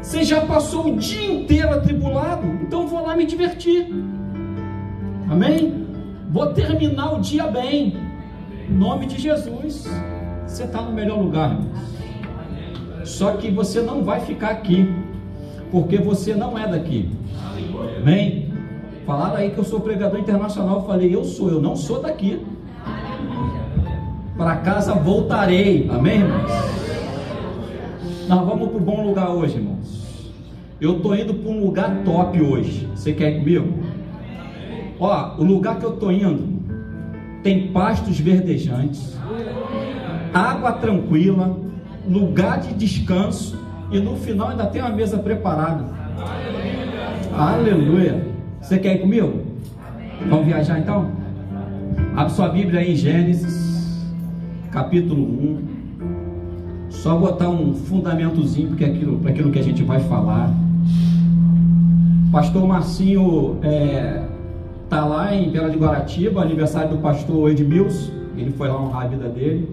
Você já passou o dia inteiro atribulado, então vou lá me divertir. Amém? Vou terminar o dia bem. Em nome de Jesus. Você está no melhor lugar, irmãos. Só que você não vai ficar aqui, porque você não é daqui. Amém? Falaram aí que eu sou pregador internacional. Eu falei, eu não sou daqui. Para casa voltarei. Amém, irmãos? Nós vamos para o bom lugar hoje, irmãos. Eu estou indo para um lugar top hoje. Você quer ir comigo? Ó, o lugar que eu estou indo tem pastos verdejantes, água tranquila, lugar de descanso, e no final ainda tem uma mesa preparada. Aleluia! Você quer ir comigo? Vamos viajar então? Abre sua Bíblia aí em Gênesis capítulo 1. Só botar um fundamentozinho para aquilo que a gente vai falar. Pastor Marcinho está lá em Bela de Guaratiba, aniversário do pastor Edmilson. Ele foi lá honrar a vida dele.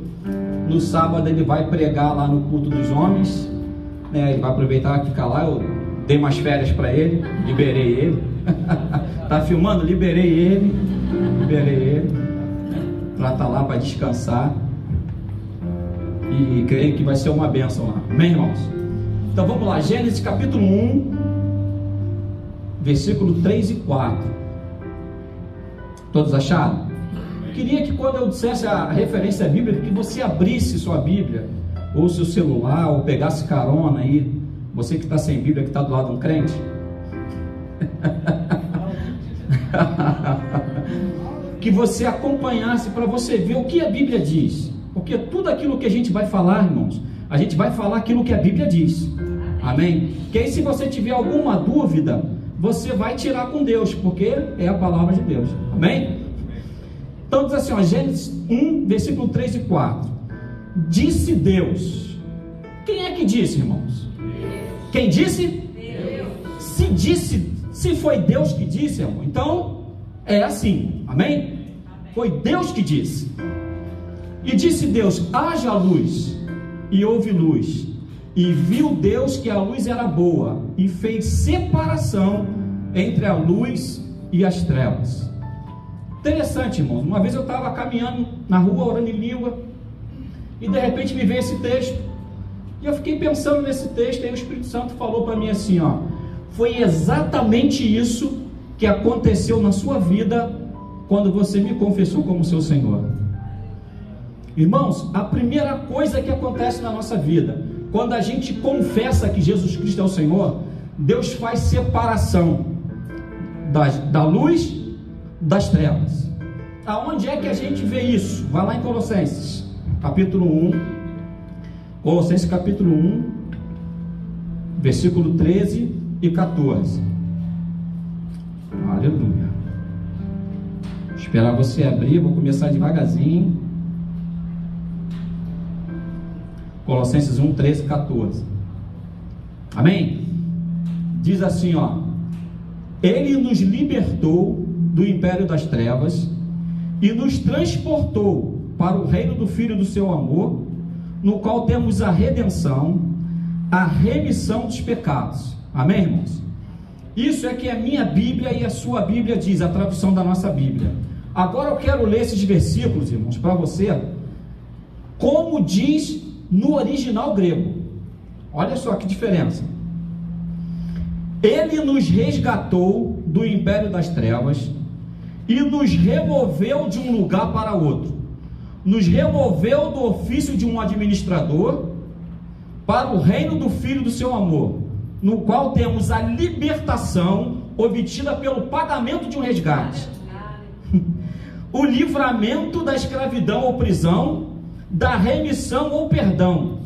No sábado ele vai pregar lá no culto dos homens, ele vai aproveitar e ficar lá. Eu dei umas férias para ele, liberei ele. Tá filmando? Liberei ele para estar lá, para descansar. E creio que vai ser uma bênção lá. Amém, irmãos? Então vamos lá, Gênesis capítulo 1, versículo 3 e 4. Todos acharam? Queria que quando eu dissesse a referência bíblica, que você abrisse sua Bíblia, ou seu celular, ou pegasse carona aí. Você que está sem Bíblia, que está do lado de um crente. Que você acompanhasse para você ver o que a Bíblia diz. Porque tudo aquilo que a gente vai falar, irmãos, a gente vai falar aquilo que a Bíblia diz. Amém? Que aí se você tiver alguma dúvida, você vai tirar com Deus, porque é a palavra de Deus. Amém? Então diz assim, ó, Gênesis 1, versículo 3 e 4. Disse Deus. Quem é que disse, irmãos? Quem disse? Deus. Se foi Deus que disse, irmão, então é assim. Amém? Foi Deus que disse. E disse Deus, haja luz, e houve luz, e viu Deus que a luz era boa, e fez separação entre a luz e as trevas. Interessante, irmãos. Uma vez eu estava caminhando na rua, orando em língua, e de repente me veio esse texto, e eu fiquei pensando nesse texto, e aí o Espírito Santo falou para mim assim, ó, foi exatamente isso que aconteceu na sua vida, quando você me confessou como seu Senhor. Irmãos, a primeira coisa que acontece na nossa vida, quando a gente confessa que Jesus Cristo é o Senhor, Deus faz separação da luz das trevas. Aonde é que a gente vê isso? Vai lá em Colossenses capítulo 1, Colossenses capítulo 1, versículo 13 e 14. Aleluia. Vou esperar você abrir, vou começar devagarzinho. Colossenses 1, 13 e 14. Amém? Diz assim, ó: Ele nos libertou do império das trevas e nos transportou para o reino do Filho do seu amor, no qual temos a redenção, a remissão dos pecados. Amém, irmãos? Isso é que a minha Bíblia e a sua Bíblia diz, a tradução da nossa Bíblia. Agora eu quero ler esses versículos, irmãos, para você, como diz no original grego. Olha só que diferença. Ele nos resgatou do império das trevas e nos removeu de um lugar para outro. Nos removeu do ofício de um administrador para o reino do Filho do seu amor, no qual temos a libertação obtida pelo pagamento de um resgate, o livramento da escravidão ou prisão, da remissão ou perdão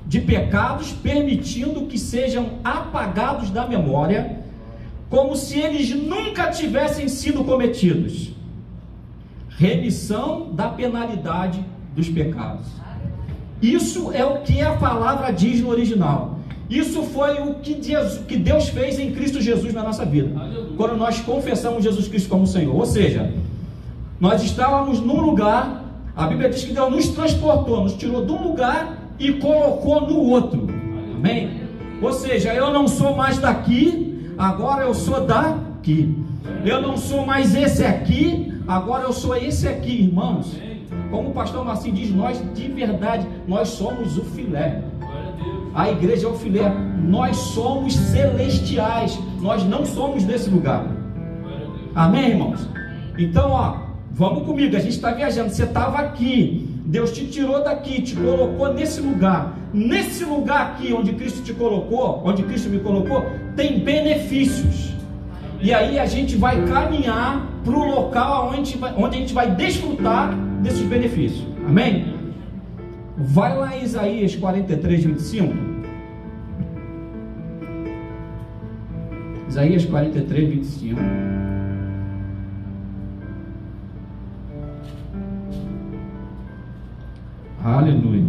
de pecados, permitindo que sejam apagados da memória, como se eles nunca tivessem sido cometidos. Remissão da penalidade dos pecados. Isso é o que a palavra diz no original. Isso foi o que Deus fez em Cristo Jesus na nossa vida, quando nós confessamos Jesus Cristo como Senhor. Ou seja, nós estávamos num lugar, a Bíblia diz que Deus nos transportou, nos tirou de um lugar e colocou no outro. Amém? Ou seja, eu não sou mais daqui, agora eu sou daqui. Eu não sou mais esse aqui, agora eu sou esse aqui, irmãos. Como o pastor Marcinho diz, nós de verdade, nós somos o filé. A igreja é o filé. Nós somos celestiais. Nós não somos desse lugar. Amém, irmãos? Então, ó, vamos comigo. A gente está viajando. Você estava aqui. Deus te tirou daqui, te colocou nesse lugar. Nesse lugar aqui, onde Cristo te colocou, onde Cristo me colocou, tem benefícios. E aí a gente vai caminhar para o local onde a gente vai desfrutar desses benefícios. Amém? Vai lá em Isaías 43, 25. Isaías 43, 25. Aleluia.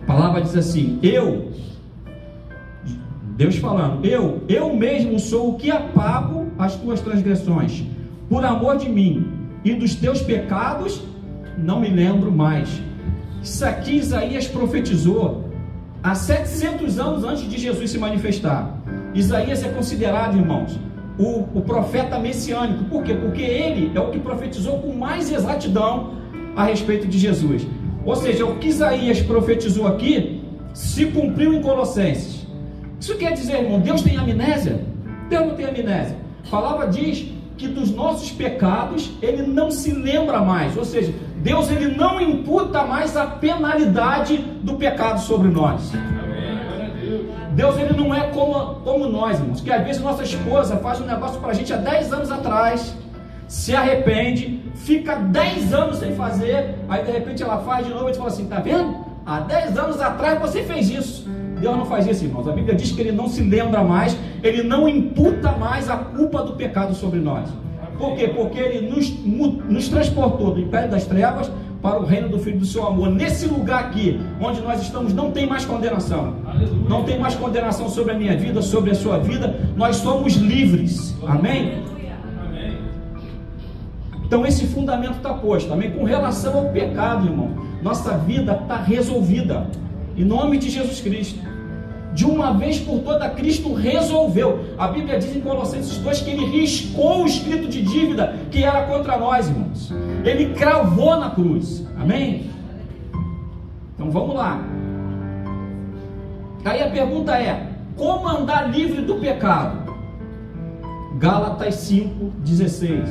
A palavra diz assim: Deus falando, eu mesmo sou o que apago as tuas transgressões, por amor de mim, e dos teus pecados não me lembro mais. Isso aqui Isaías profetizou há 700 anos antes de Jesus se manifestar. Isaías é considerado, irmãos, o profeta messiânico. Por quê? Porque ele é o que profetizou com mais exatidão a respeito de Jesus. Ou seja, o que Isaías profetizou aqui se cumpriu em Colossenses. Isso quer dizer, irmão, Deus tem amnésia? Deus não tem amnésia. A palavra diz que dos nossos pecados ele não se lembra mais. Ou seja, Deus ele não imputa mais a penalidade do pecado sobre nós. Deus ele não é como nós, irmãos, que às vezes nossa esposa faz um negócio para a gente há 10 anos atrás, se arrepende, fica 10 anos sem fazer, aí de repente ela faz de novo e a gente fala assim: tá vendo? Há 10 anos atrás você fez isso. Deus não faz isso, irmãos. A Bíblia diz que ele não se lembra mais, ele não imputa mais a culpa do pecado sobre nós. Por quê? Porque ele nos transportou do império das trevas para o reino do Filho do seu amor. Nesse lugar aqui, onde nós estamos, não tem mais condenação. Não tem mais condenação sobre a minha vida, sobre a sua vida. Nós somos livres. Amém? Então esse fundamento está posto. Amém? Com relação ao pecado, irmão, nossa vida está resolvida. Em nome de Jesus Cristo. De uma vez por toda, Cristo resolveu. A Bíblia diz em Colossenses 2 que ele riscou o escrito de dívida que era contra nós, irmãos. Ele cravou na cruz. Amém? Então vamos lá. Aí a pergunta é: como andar livre do pecado? Gálatas 5:16.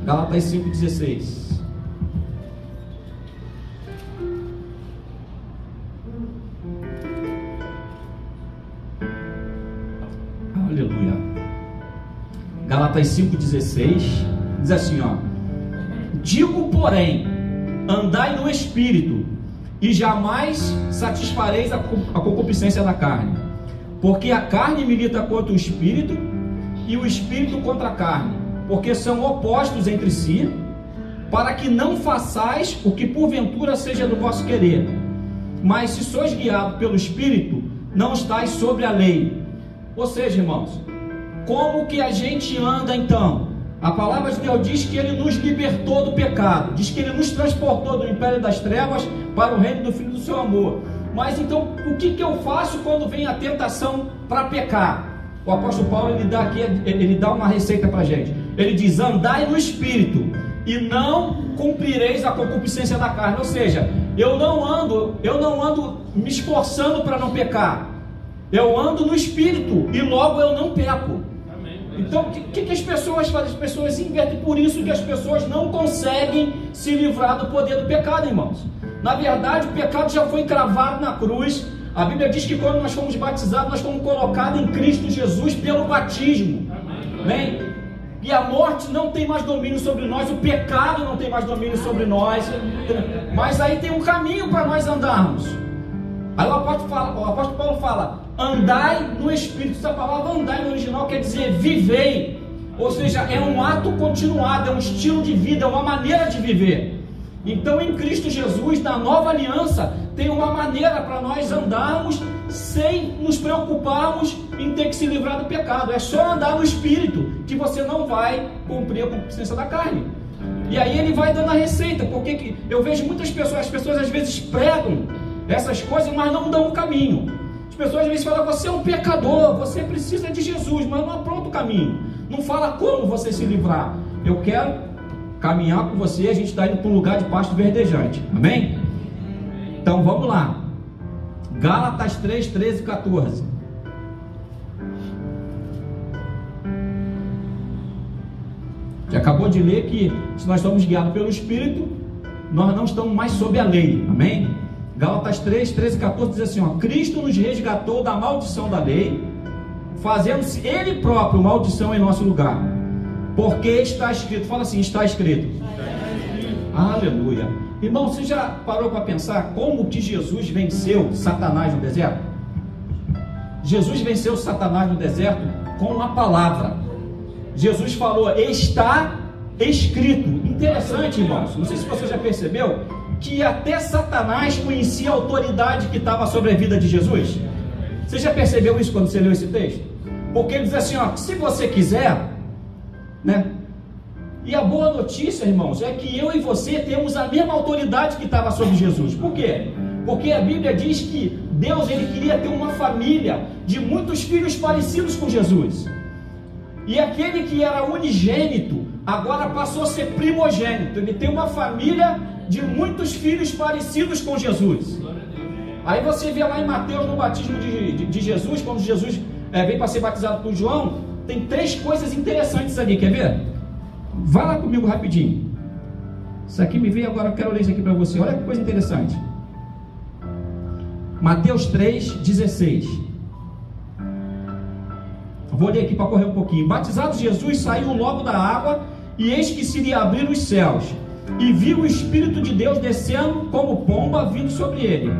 Gálatas 5:16. Aleluia. Gálatas 5:16 diz assim, ó: digo, porém, andai no Espírito, e jamais satisfareis a concupiscência da carne, porque a carne milita contra o Espírito, e o Espírito contra a carne, porque são opostos entre si, para que não façais o que porventura seja do vosso querer. Mas se sois guiados pelo Espírito, não estáis sobre a lei. Ou seja, irmãos, como que a gente anda então? A palavra de Deus diz que ele nos libertou do pecado, diz que ele nos transportou do império das trevas para o reino do Filho do seu amor. Mas então, o que eu faço quando vem a tentação para pecar? O apóstolo Paulo ele dá uma receita para a gente. Ele diz: andai no Espírito, e não cumprireis a concupiscência da carne. Ou seja, eu não ando me esforçando para não pecar. Eu ando no Espírito e logo eu não peco. Então o que as pessoas fazem? As pessoas invertem. Por isso que as pessoas não conseguem se livrar do poder do pecado, irmãos. Na verdade, o pecado já foi cravado na cruz. A Bíblia diz que quando nós fomos batizados, nós fomos colocados em Cristo Jesus pelo batismo. Amém? E a morte não tem mais domínio sobre nós, o pecado não tem mais domínio sobre nós. Mas aí tem um caminho para nós andarmos. Aí o apóstolo Paulo fala: andai no Espírito. Essa palavra andai no original quer dizer vivei. Ou seja, é um ato continuado, é um estilo de vida, é uma maneira de viver. Então em Cristo Jesus, na nova aliança, tem uma maneira para nós andarmos sem nos preocuparmos em ter que se livrar do pecado. É só andar no Espírito que você não vai cumprir a concupiscência da carne. E aí ele vai dando a receita, porque eu vejo muitas pessoas, as pessoas às vezes pregam essas coisas, mas não dão o caminho. As pessoas às vezes falam, você é um pecador, você precisa de Jesus, mas não apronta o caminho, não fala como você se livrar. Eu quero caminhar com você, a gente está indo para um lugar de pasto verdejante, amém? Então vamos lá, Gálatas 3, 13 e 14. Já acabou de ler que se nós somos guiados pelo Espírito, nós não estamos mais sob a lei, amém? Gálatas 3, 13 e 14 diz assim, ó, Cristo nos resgatou da maldição da lei, fazendo-se Ele próprio maldição em nosso lugar, porque está escrito, fala assim, está escrito. Aleluia. Irmão, você já parou para pensar como que Jesus venceu Satanás no deserto? Jesus venceu Satanás no deserto com a palavra. Jesus falou, está escrito. Interessante, irmãos, não sei se você já percebeu que até Satanás conhecia a autoridade que estava sobre a vida de Jesus. Você já percebeu isso quando você leu esse texto? Porque ele diz assim, ó, se você quiser, né? E a boa notícia, irmãos, é que eu e você temos a mesma autoridade que estava sobre Jesus. Por quê? Porque a Bíblia diz que Deus, ele queria ter uma família de muitos filhos parecidos com Jesus. E aquele que era unigênito, agora passou a ser primogênito. Ele tem uma família de muitos filhos parecidos com Jesus. Aí você vê lá em Mateus, no batismo de Jesus, quando Jesus vem para ser batizado por João, tem 3 coisas interessantes ali, quer ver? Vai lá comigo rapidinho. Isso aqui me veio agora, eu quero ler isso aqui para você. Olha que coisa interessante. Mateus 3, 16. Vou ler aqui para correr um pouquinho. Batizado Jesus, saiu logo da água, e eis que se lhe abriram os céus, e viu o Espírito de Deus descendo como pomba vindo sobre ele.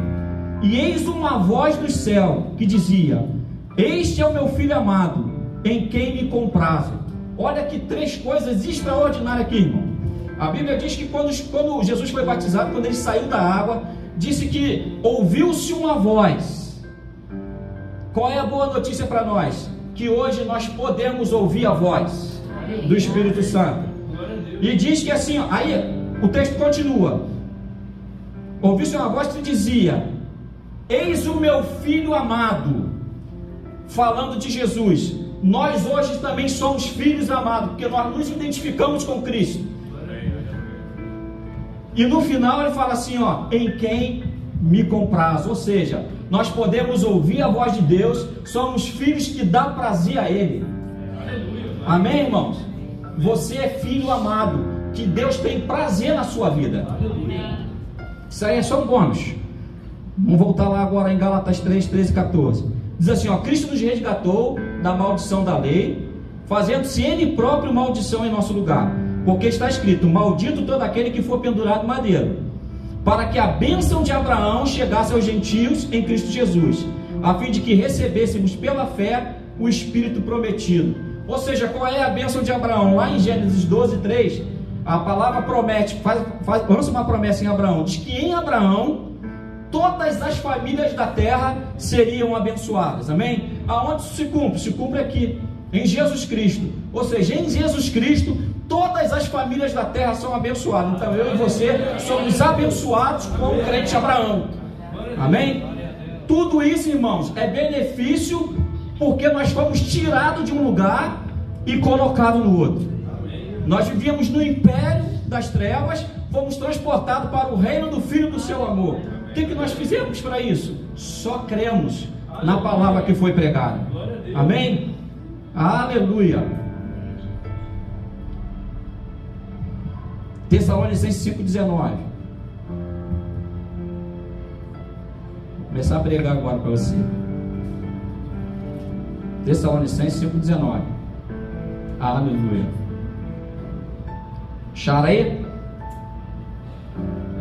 E eis uma voz do céu que dizia, este é o meu filho amado, em quem me comprazo. Olha que 3 coisas extraordinárias aqui, irmão. A Bíblia diz que quando Jesus foi batizado, quando ele saiu da água, disse que ouviu-se uma voz. Qual é a boa notícia para nós? Que hoje nós podemos ouvir a voz do Espírito Santo. E diz que assim, ó, aí o texto continua. Ouviu-se uma voz que dizia, eis o meu filho amado, falando de Jesus. Nós hoje também somos filhos amados, porque nós nos identificamos com Cristo. E no final ele fala assim, ó, em quem me compraz. Ou seja, nós podemos ouvir a voz de Deus, somos filhos que dá prazer a Ele. Amém, irmãos? Você é filho amado, que Deus tem prazer na sua vida. Isso aí é só um bônus. Vamos voltar lá agora em Gálatas 3, 13 e 14. Diz assim, ó, Cristo nos resgatou da maldição da lei, fazendo-se Ele próprio maldição em nosso lugar, porque está escrito, maldito todo aquele que for pendurado em madeiro, para que a bênção de Abraão chegasse aos gentios em Cristo Jesus, a fim de que recebêssemos pela fé o Espírito prometido. Ou seja, qual é a bênção de Abraão? Lá em Gênesis 12, 3, a palavra promete, lança uma promessa em Abraão, diz que em Abraão todas as famílias da terra seriam abençoadas, amém? Aonde isso se cumpre? Se cumpre aqui, em Jesus Cristo. Ou seja, em Jesus Cristo, todas as famílias da terra são abençoadas. Então eu e você somos abençoados com o crente Abraão, amém? Tudo isso, irmãos, é benefício, porque nós fomos tirados de um lugar e colocados no outro. Nós vivíamos no império das trevas, fomos transportados para o reino do Filho do seu amor. O que nós fizemos para isso? Só cremos na palavra que foi pregada. Amém? Aleluia. Tessalonicenses 5,19. Vou começar a pregar agora para você. Tessalonicenses 5,19. Aleluia. Xarei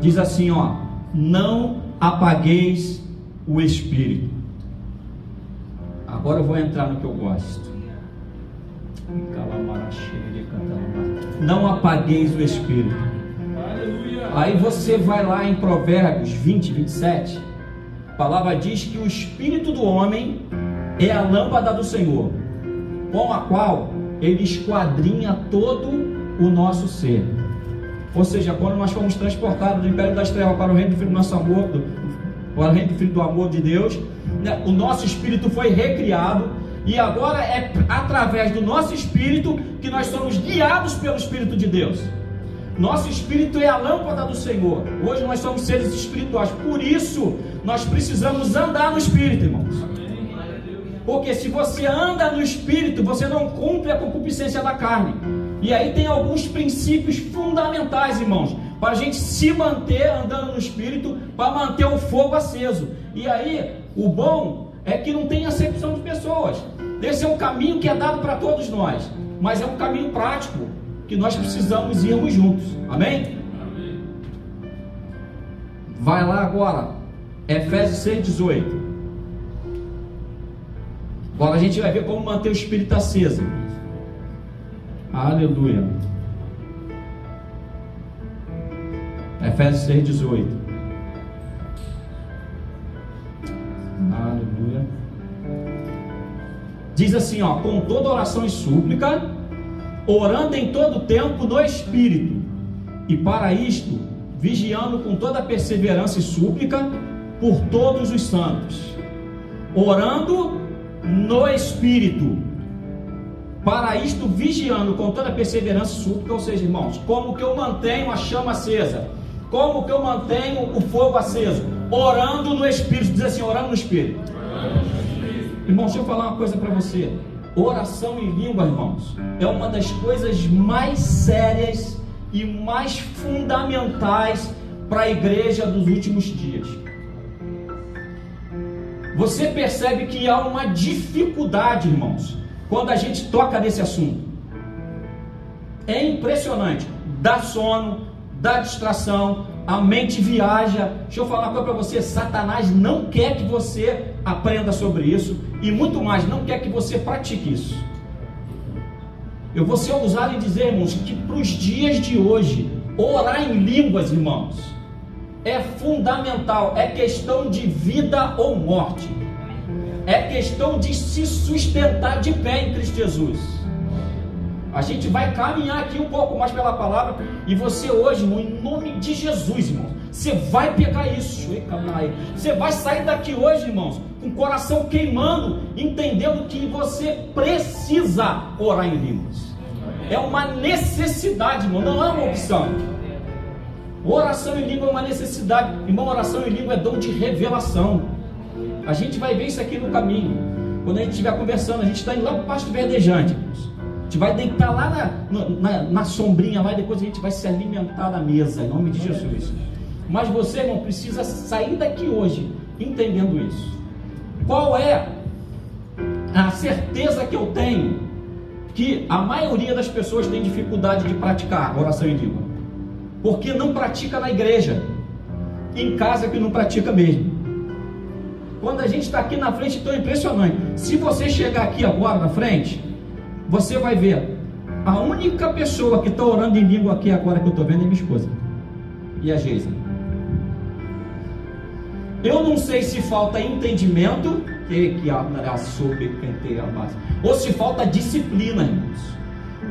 diz assim, ó, não apagueis o Espírito. Agora eu vou entrar no que eu gosto. Não apagueis o Espírito. Aí você vai lá em Provérbios 20, 27. A palavra diz que o Espírito do homem é a lâmpada do Senhor, com a qual ele esquadrinha todo o nosso ser. Ou seja, quando nós fomos transportados do império das trevas para o reino do Filho do nosso amor, para o reino do Filho do amor de Deus, né, o nosso espírito foi recriado, e agora é através do nosso espírito que nós somos guiados pelo Espírito de Deus. Nosso espírito é a lâmpada do Senhor. Hoje nós somos seres espirituais, por isso nós precisamos andar no espírito, irmãos. Porque se você anda no espírito, você não cumpre a concupiscência da carne. E aí tem alguns princípios fundamentais, irmãos, para a gente se manter andando no espírito, para manter o fogo aceso. E aí, o bom é que não tem acepção de pessoas. Esse é um caminho que é dado para todos nós, mas é um caminho prático que nós precisamos irmos juntos. Amém? Amém. Vai lá agora, Efésios 6:18. Agora a gente vai ver como manter o espírito aceso. Aleluia. Efésios 6:18. Aleluia. Diz assim, ó: com toda oração e súplica, orando em todo tempo no Espírito, e para isto, vigiando com toda perseverança e súplica por todos os santos. Orando no Espírito, para isto, vigiando com toda perseverança e súplica. Ou seja, irmãos, como que eu mantenho a chama acesa? Como que eu mantenho o fogo aceso? Orando no Espírito. Diz assim, orando no Espírito. Irmãos, deixa eu falar uma coisa para você. Oração em língua, irmãos, é uma das coisas mais sérias e mais fundamentais para a igreja dos últimos dias. Você percebe que há uma dificuldade, irmãos, quando a gente toca nesse assunto. É impressionante. Dá sono, dá distração, a mente viaja. Deixa eu falar uma coisa para você: Satanás não quer que você aprenda sobre isso, e muito mais, não quer que você pratique isso. Eu vou ser ousado em dizer, irmãos, que para os dias de hoje, orar em línguas, irmãos, é fundamental. É questão de vida ou morte. É questão de se sustentar de pé em Cristo Jesus. A gente vai caminhar aqui um pouco mais pela palavra, e você hoje, irmão, em nome de Jesus, irmão, você vai pegar isso. Você vai sair daqui hoje, irmãos, com o coração queimando, entendendo que você precisa orar em línguas. É uma necessidade, irmão, não é uma opção. Oração em língua é uma necessidade. Irmão, oração em língua é dom de revelação. A gente vai ver isso aqui no caminho. Quando a gente estiver conversando, a gente está indo lá para o pasto verdejante, irmãos. A gente vai deitar lá na sombrinha lá, e depois a gente vai se alimentar da mesa, em nome de Jesus. Mas você, irmão, precisa sair daqui hoje entendendo isso. Qual é a certeza que eu tenho que a maioria das pessoas tem dificuldade de praticar oração em língua? Porque não pratica na igreja, em casa que não pratica mesmo. Quando a gente está aqui na frente, então é impressionante. Se você chegar aqui agora na frente, você vai ver, a única pessoa que está orando em língua aqui agora que eu estou vendo é minha esposa e a Geisa. Eu não sei se falta entendimento, ou se falta disciplina, irmãos,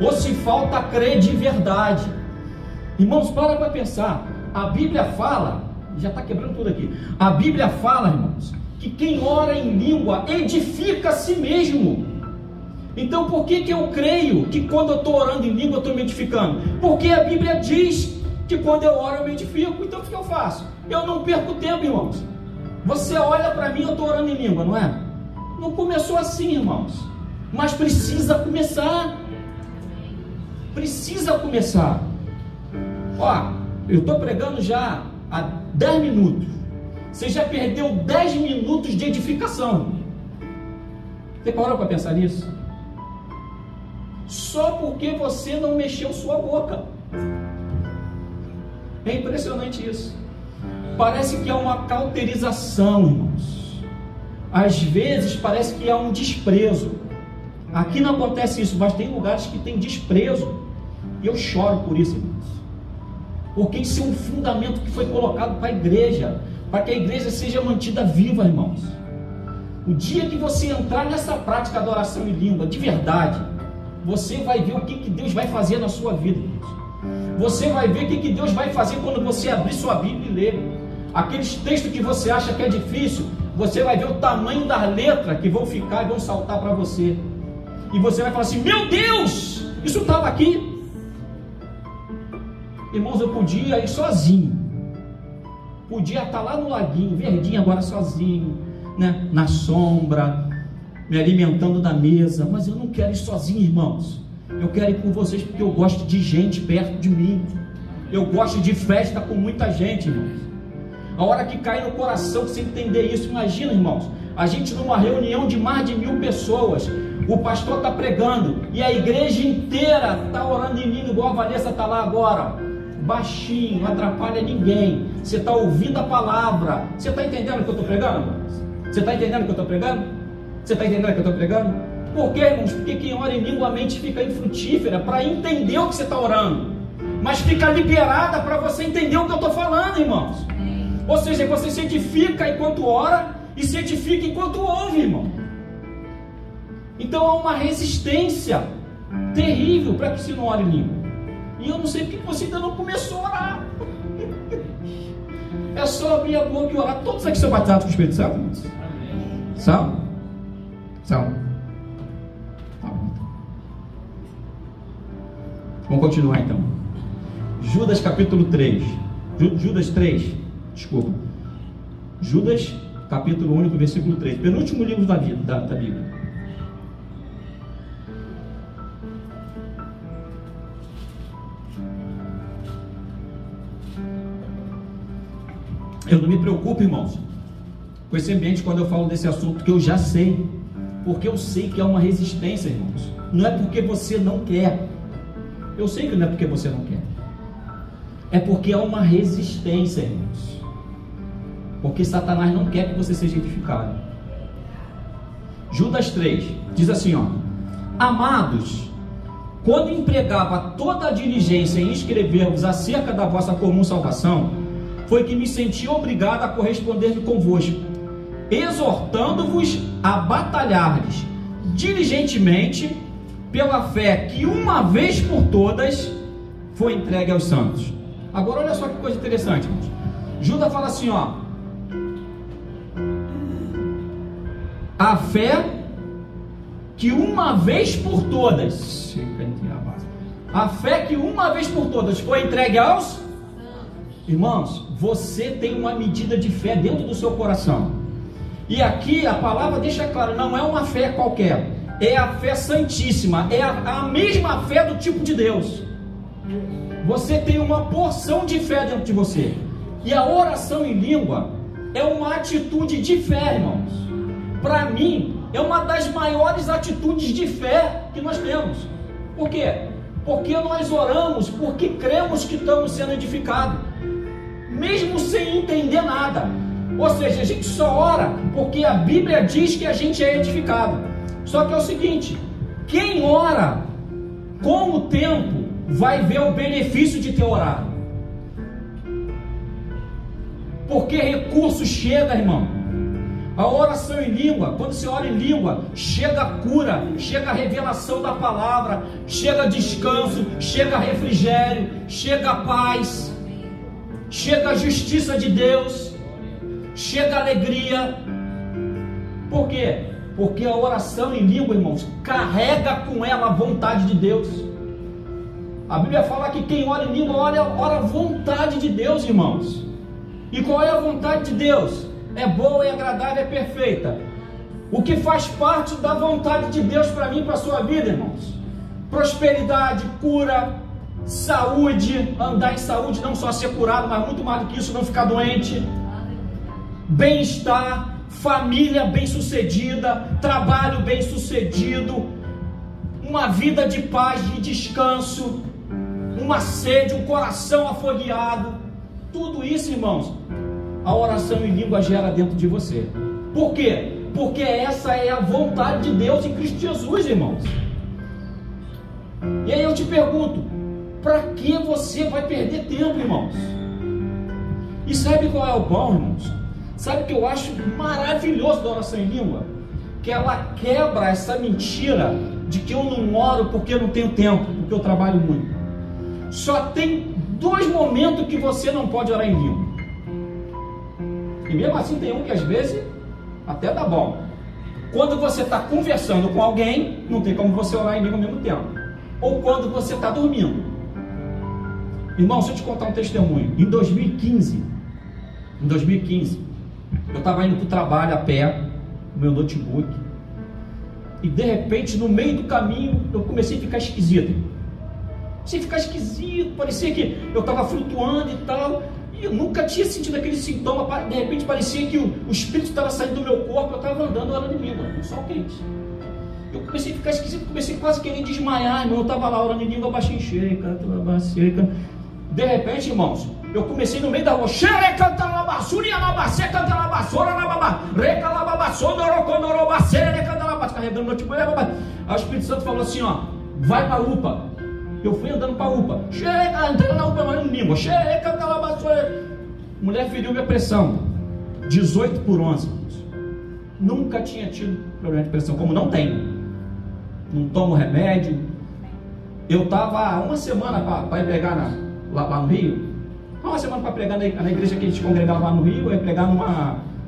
ou se falta crer de verdade. Irmãos, para pensar. A Bíblia fala, já está quebrando tudo aqui. A Bíblia fala, irmãos, que quem ora em língua edifica a si mesmo. Então por que eu creio que quando eu estou orando em língua eu estou me edificando? Porque a Bíblia diz que quando eu oro eu me edifico. Então o que eu faço? Eu não perco tempo, irmãos. Você olha para mim, eu estou orando em língua, não é? Não começou assim, irmãos, mas precisa começar. Precisa começar. Ó, eu estou pregando já há 10 minutos. Você já perdeu 10 minutos de edificação. Você parou para pensar nisso? Só porque você não mexeu sua boca. É impressionante isso. Parece que há uma cauterização, irmãos. Às vezes parece que há um desprezo. Aqui não acontece isso, mas tem lugares que tem desprezo. E eu choro por isso, irmãos. Porque isso é um fundamento que foi colocado para a igreja, para que a igreja seja mantida viva, irmãos. O dia que você entrar nessa prática da oração em língua, de verdade, você vai ver o que Deus vai fazer na sua vida, irmãos. Você vai ver o que Deus vai fazer quando você abrir sua Bíblia e ler. Aqueles textos que você acha que é difícil, você vai ver o tamanho das letras que vão ficar e vão saltar para você. E você vai falar assim: meu Deus, isso estava aqui. Irmãos, eu podia ir sozinho. Podia estar lá no laguinho, verdinho, agora sozinho, né? Na sombra, me alimentando da mesa. Mas eu não quero ir sozinho, irmãos. Eu quero ir com vocês porque eu gosto de gente perto de mim. Eu gosto de festa com muita gente, irmãos. A hora que cai no coração você entender isso, imagina, irmãos, a gente numa reunião de mais de 1000 pessoas, o pastor está pregando e a igreja inteira está orando em língua, igual a Vanessa está lá agora, baixinho, não atrapalha ninguém. Você está ouvindo a palavra. Você está entendendo o que eu estou pregando? Você está entendendo o que eu estou pregando? Você está entendendo o que eu estou pregando? Por quê, irmãos? Porque quem ora em língua, a mente fica infrutífera para entender o que você está orando, mas fica liberada para você entender o que eu estou falando, irmãos. Ou seja, você se edifica enquanto ora e se edifica enquanto ouve, irmão. Então há uma resistência terrível para que se não ore em língua. E eu não sei porque você ainda não começou a orar. É só abrir a boca e orar. Todos aqui são batizados com o Espírito Santo? São? São. Vamos continuar então. Judas capítulo 3. Judas 3. Desculpa. Judas capítulo 1, versículo 3. Penúltimo livro da Bíblia. Eu não me preocupo, irmãos, com esse ambiente quando eu falo desse assunto, que eu já sei. Porque eu sei que é uma resistência, irmãos. Não é porque você não quer. Eu sei que não é porque você não quer. É porque é uma resistência, irmãos. Porque Satanás não quer que você seja edificado. Judas 3 diz assim, ó: amados, quando empregava toda a diligência em escrever-vos acerca da vossa comum salvação, foi que me senti obrigado a corresponder-me convosco, exortando-vos a batalhardes diligentemente pela fé que uma vez por todas foi entregue aos santos. Agora olha só que coisa interessante, irmãos. Judas fala assim, ó: a fé que uma vez por todas, a fé que uma vez por todas foi entregue aos irmãos. Você tem uma medida de fé dentro do seu coração, e aqui a palavra deixa claro, não é uma fé qualquer, é a fé santíssima, é a mesma fé do tipo de Deus. Você tem uma porção de fé dentro de você, e a oração em língua é uma atitude de fé, irmãos. Para mim, é uma das maiores atitudes de fé que nós temos. Por quê? Porque nós oramos porque cremos que estamos sendo edificados, mesmo sem entender nada. Ou seja, a gente só ora porque a Bíblia diz que a gente é edificado. Só que é o seguinte: quem ora, com o tempo, vai ver o benefício de ter orado. Porque recurso chega, irmão. A oração em língua, quando você ora em língua, chega a cura, chega a revelação da palavra, chega descanso, chega refrigério, chega a paz, chega a justiça de Deus, chega a alegria. Por quê? Porque a oração em língua, irmãos, carrega com ela a vontade de Deus. A Bíblia fala que quem ora em língua ora a vontade de Deus, irmãos. E qual é a vontade de Deus? É boa, é agradável, é perfeita. O que faz parte da vontade de Deus para mim e para a sua vida, irmãos? Prosperidade, cura, saúde, andar em saúde, não só ser curado, mas muito mais do que isso, não ficar doente. Bem-estar, família bem-sucedida, trabalho bem-sucedido, uma vida de paz, de descanso, uma sede, um coração afogueado. Tudo isso, irmãos, a oração em língua gera dentro de você. Por quê? Porque essa é a vontade de Deus em Cristo Jesus, irmãos. E aí eu te pergunto, para que você vai perder tempo, irmãos? E sabe qual é o bom, irmãos? Sabe o que eu acho maravilhoso da oração em língua? Que ela quebra essa mentira de que eu não oro porque eu não tenho tempo, porque eu trabalho muito. Só tem 2 momentos que você não pode orar em língua. E mesmo assim tem um que às vezes até dá bom. Quando você está conversando com alguém, não tem como você orar em língua ao mesmo tempo. Ou quando você está dormindo. Irmão, deixa eu te contar um testemunho. Em 2015, eu estava indo para o trabalho a pé, com meu notebook, e de repente, no meio do caminho, eu comecei a ficar esquisito. Parecia que eu estava flutuando e tal, e eu nunca tinha sentido aquele sintoma. De repente parecia que o espírito estava saindo do meu corpo, eu estava andando orando em língua, no sol quente. Eu comecei a ficar esquisito, comecei quase querendo desmaiar, irmão. Eu estava lá orando em língua, baixei cheia, de repente, irmãos, eu comecei no meio da rua, carregando meu tipo, aí o Espírito Santo falou assim, ó, vai para a UPA. Eu fui andando para a UPA, entrando na UPA, orando em língua, mulher feriu minha pressão, 18/11. Nunca tinha tido problema de pressão, como não tenho. Não tomo remédio. Eu estava uma semana para ir pregar lá no Rio. Uma semana para pregar na igreja que a gente congregava lá no Rio. Eu ia pregar num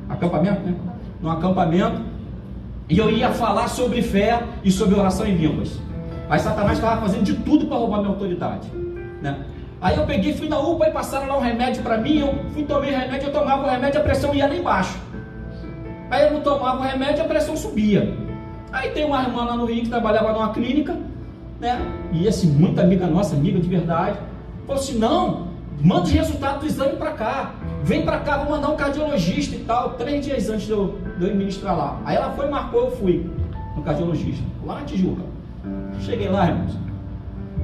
acampamento, né? Num acampamento. E eu ia falar sobre fé e sobre oração em línguas. Aí Satanás estava fazendo de tudo para roubar minha autoridade, né? Aí eu peguei, fui na UPA e passaram lá um remédio para mim. Eu fui, tomei remédio, eu tomava o remédio, a pressão ia lá embaixo. Aí eu não tomava o remédio, a pressão subia. Aí tem uma irmã lá no Rio que trabalhava numa clínica, né? E assim, muita amiga nossa, amiga de verdade, falou assim, não, manda os resultados do exame para cá, vem para cá, vou mandar um cardiologista e tal. 3 dias antes de eu ir ministrar lá. Aí ela foi, marcou, eu fui no cardiologista, lá na Tijuca. Cheguei lá, irmãos,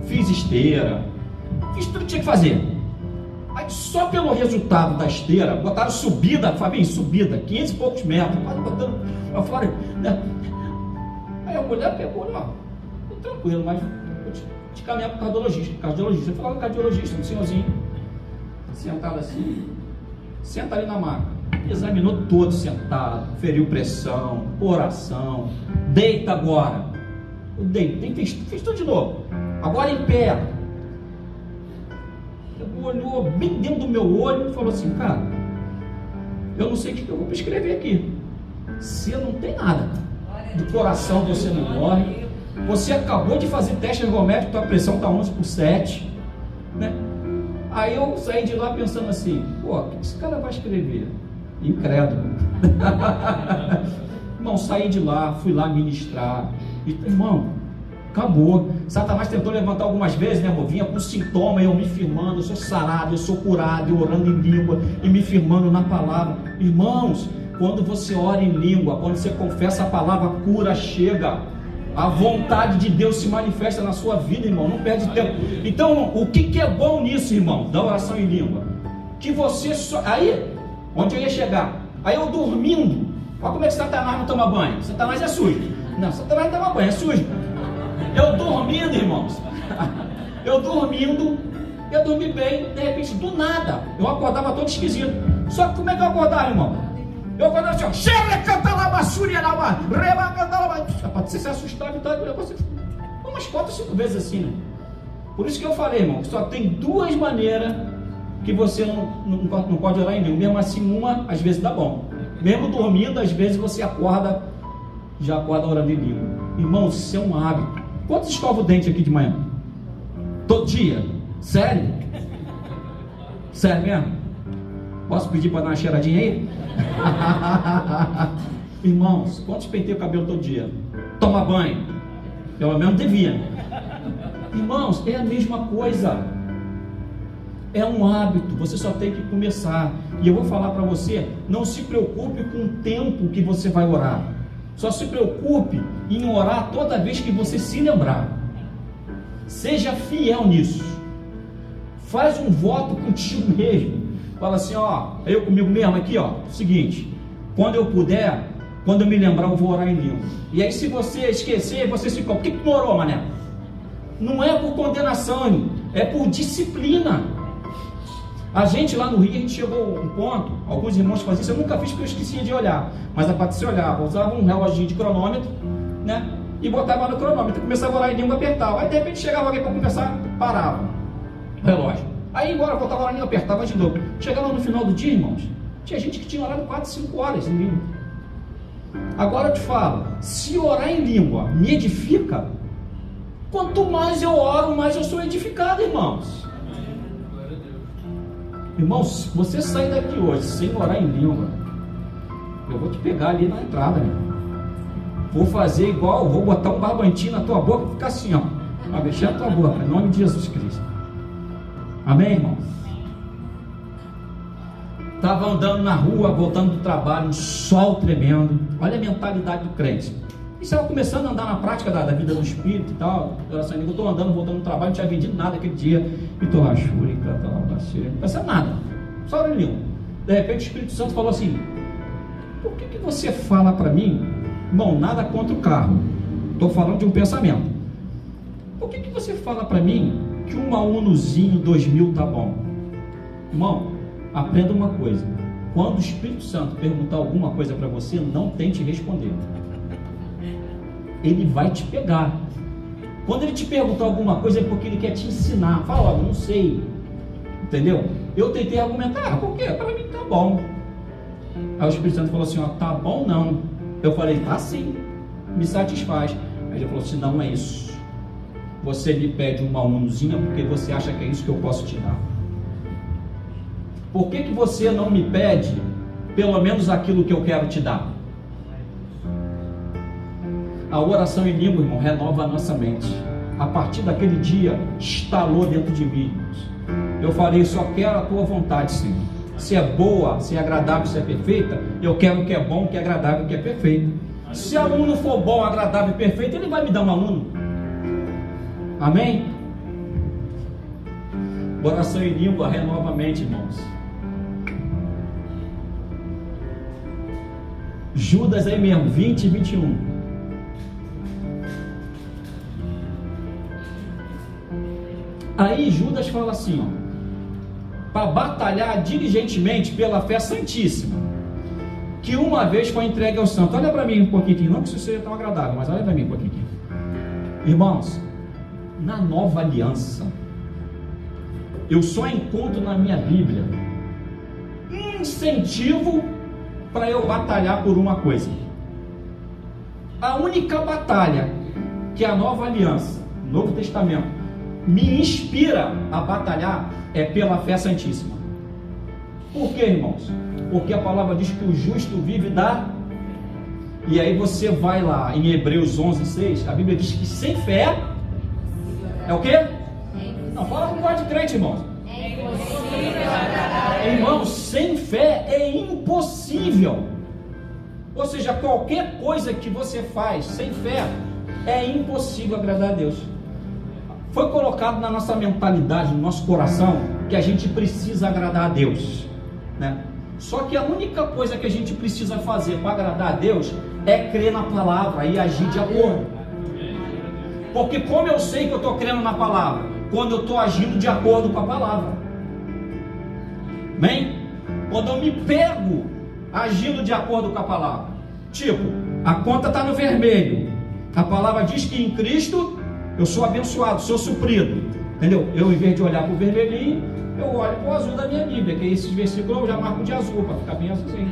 fiz esteira, fiz tudo que tinha que fazer. Aí só pelo resultado da esteira, botaram subida, Fabinho, subida, 500 e poucos metros, quase botando pra fora, né? Aí a mulher pegou, ó, tô tranquilo, mas vou te caminhar pro cardiologista. Eu falava cardiologista, um senhorzinho, sentado assim, senta ali na maca, examinou todo sentado, feriu pressão, coração, deita agora. Eu deitei, fiz tudo de novo, agora em pé. Olhou bem dentro do meu olho e falou assim, cara, eu não sei o que eu vou prescrever aqui. Você não tem nada. Do coração você não morre. Você acabou de fazer teste ergométrico, tua pressão está 11/7, né? Aí eu saí de lá pensando assim, pô, o que esse cara vai escrever? Incrédulo. Irmão, saí de lá, fui lá ministrar. E, irmão, acabou. Satanás tentou levantar algumas vezes, né, irmão? Vinha com sintoma, eu me firmando, eu sou sarado, eu sou curado, eu orando em língua e me firmando na palavra. Irmãos, quando você ora em língua, quando você confessa a palavra, a cura chega. A vontade de Deus se manifesta na sua vida, irmão. Não perde tempo. Então, o que é bom nisso, irmão, da oração em língua? Que você só... Aí, onde eu ia chegar? Aí eu dormindo. Olha como é que Satanás não toma banho. Satanás é sujo. Não, Satanás não toma banho, é sujo. Eu dormindo, irmãos, eu dormi bem, de repente, do nada, eu acordava todo esquisito. Só que como é que eu acordava, irmão? Eu acordava assim, ó, você se assustava e tal, umas 4 ou 5 vezes assim, né? Por isso que eu falei, irmão, que só tem 2 maneiras que você não pode orar em língua. Mesmo assim, uma, às vezes dá bom. Mesmo dormindo, às vezes você acorda, já acorda orando em língua. Irmão, isso é um hábito. Quantos escovam o dente aqui de manhã? Todo dia? Sério? Sério mesmo? Posso pedir para dar uma cheiradinha aí? Irmãos, quantos penteiam o cabelo todo dia? Toma banho? Pelo menos devia. Irmãos, é a mesma coisa. É um hábito, você só tem que começar. E eu vou falar para você, não se preocupe com o tempo que você vai orar. Só se preocupe em orar toda vez que você se lembrar. Seja fiel nisso. Faz um voto contigo mesmo. Fala assim, ó, eu comigo mesmo aqui, ó, seguinte, quando eu puder, quando eu me lembrar, eu vou orar em língua. E aí se você esquecer, você se fala, por que não orou, mané? Não é por condenação, é por disciplina. A gente lá no Rio, a gente chegou a um ponto, alguns irmãos faziam isso, eu nunca fiz porque eu esquecia de olhar, mas a Patrícia olhava, usava um reloginho de cronômetro, né? e botava no cronômetro, começava a orar em língua, apertava. Aí de repente chegava alguém para conversar, parava o relógio. Aí embora, voltava a orar em língua, apertava de novo. Chegava no final do dia, irmãos, tinha gente que tinha orado 4, 5 horas em língua. Agora eu te falo, se orar em língua me edifica, quanto mais eu oro, mais eu sou edificado, irmãos. Irmãos, se você sair daqui hoje sem orar em língua, eu vou te pegar ali na entrada, irmão. Vou fazer igual, vou botar um barbantinho na tua boca e ficar assim, ó, vai mexer a tua boca, em nome de Jesus Cristo. Amém, irmão? Estava andando na rua, voltando do trabalho, um sol tremendo. Olha a mentalidade do crente. E estava começando a andar na prática da vida do Espírito e tal. Eu estou andando, voltando do trabalho, não tinha vendido nada aquele dia. E estou lá, churica, não pensando nada, só orando em língua. De repente o Espírito Santo falou assim: por que você fala para mim? Bom, nada contra o carro, estou falando de um pensamento. Por que você fala para mim que uma Unozinho 2000 tá bom? Irmão, aprenda uma coisa: quando o Espírito Santo perguntar alguma coisa para você, não tente responder. Ele vai te pegar. Quando ele te perguntar alguma coisa, é porque ele quer te ensinar. Fala, não sei, entendeu? Eu tentei argumentar, por quê? Para mim tá bom. Aí o Espírito Santo falou assim, ó, tá bom não. Eu falei, tá sim, me satisfaz. Aí ele falou assim, não é isso. Você me pede uma Unozinha porque você acha que é isso que eu posso te dar. Por que você não me pede pelo menos aquilo que eu quero te dar? A oração em língua, irmão, renova a nossa mente. A partir daquele dia, estalou dentro de mim, irmãos. Eu falei, só quero a tua vontade, Senhor. Se é boa, se é agradável, se é perfeita, eu quero o que é bom, o que é agradável, o que é perfeito. Se a Uno for bom, agradável e perfeito, ele vai me dar uma Uno. Amém? Oração em língua renova a mente, irmãos. Judas aí mesmo, 20 e 21. Aí Judas fala assim, ó, para batalhar diligentemente pela fé santíssima, que uma vez foi entregue ao santo. Olha para mim um pouquinho, não que isso seja tão agradável, mas olha para mim um pouquinho. Irmãos, na nova aliança, eu só encontro na minha Bíblia um incentivo para eu batalhar por uma coisa. A única batalha que a nova aliança, Novo Testamento, me inspira a batalhar é pela fé santíssima. Por quê, irmãos? Porque a palavra diz que o justo vive da... E aí você vai lá em Hebreus 11:6, a Bíblia diz que sem fé é o quê? Não, fala com voz de crente, irmãos. Irmãos, sem fé é impossível. Ou seja, qualquer coisa que você faz sem fé é impossível agradar a Deus. Foi colocado na nossa mentalidade, no nosso coração, que a gente precisa agradar a Deus, né? Só que a única coisa que a gente precisa fazer para agradar a Deus é crer na palavra e agir de acordo. Porque como eu sei que eu estou crendo na palavra? Quando eu estou agindo de acordo com a palavra. Amém? Quando eu me pego agindo de acordo com a palavra. Tipo, a conta está no vermelho. A palavra diz que em Cristo eu sou abençoado, sou suprido. Entendeu? Eu, em vez de olhar para o vermelhinho, eu olho para o azul da minha Bíblia, que esses versículos eu já marco de azul, para ficar bem assim.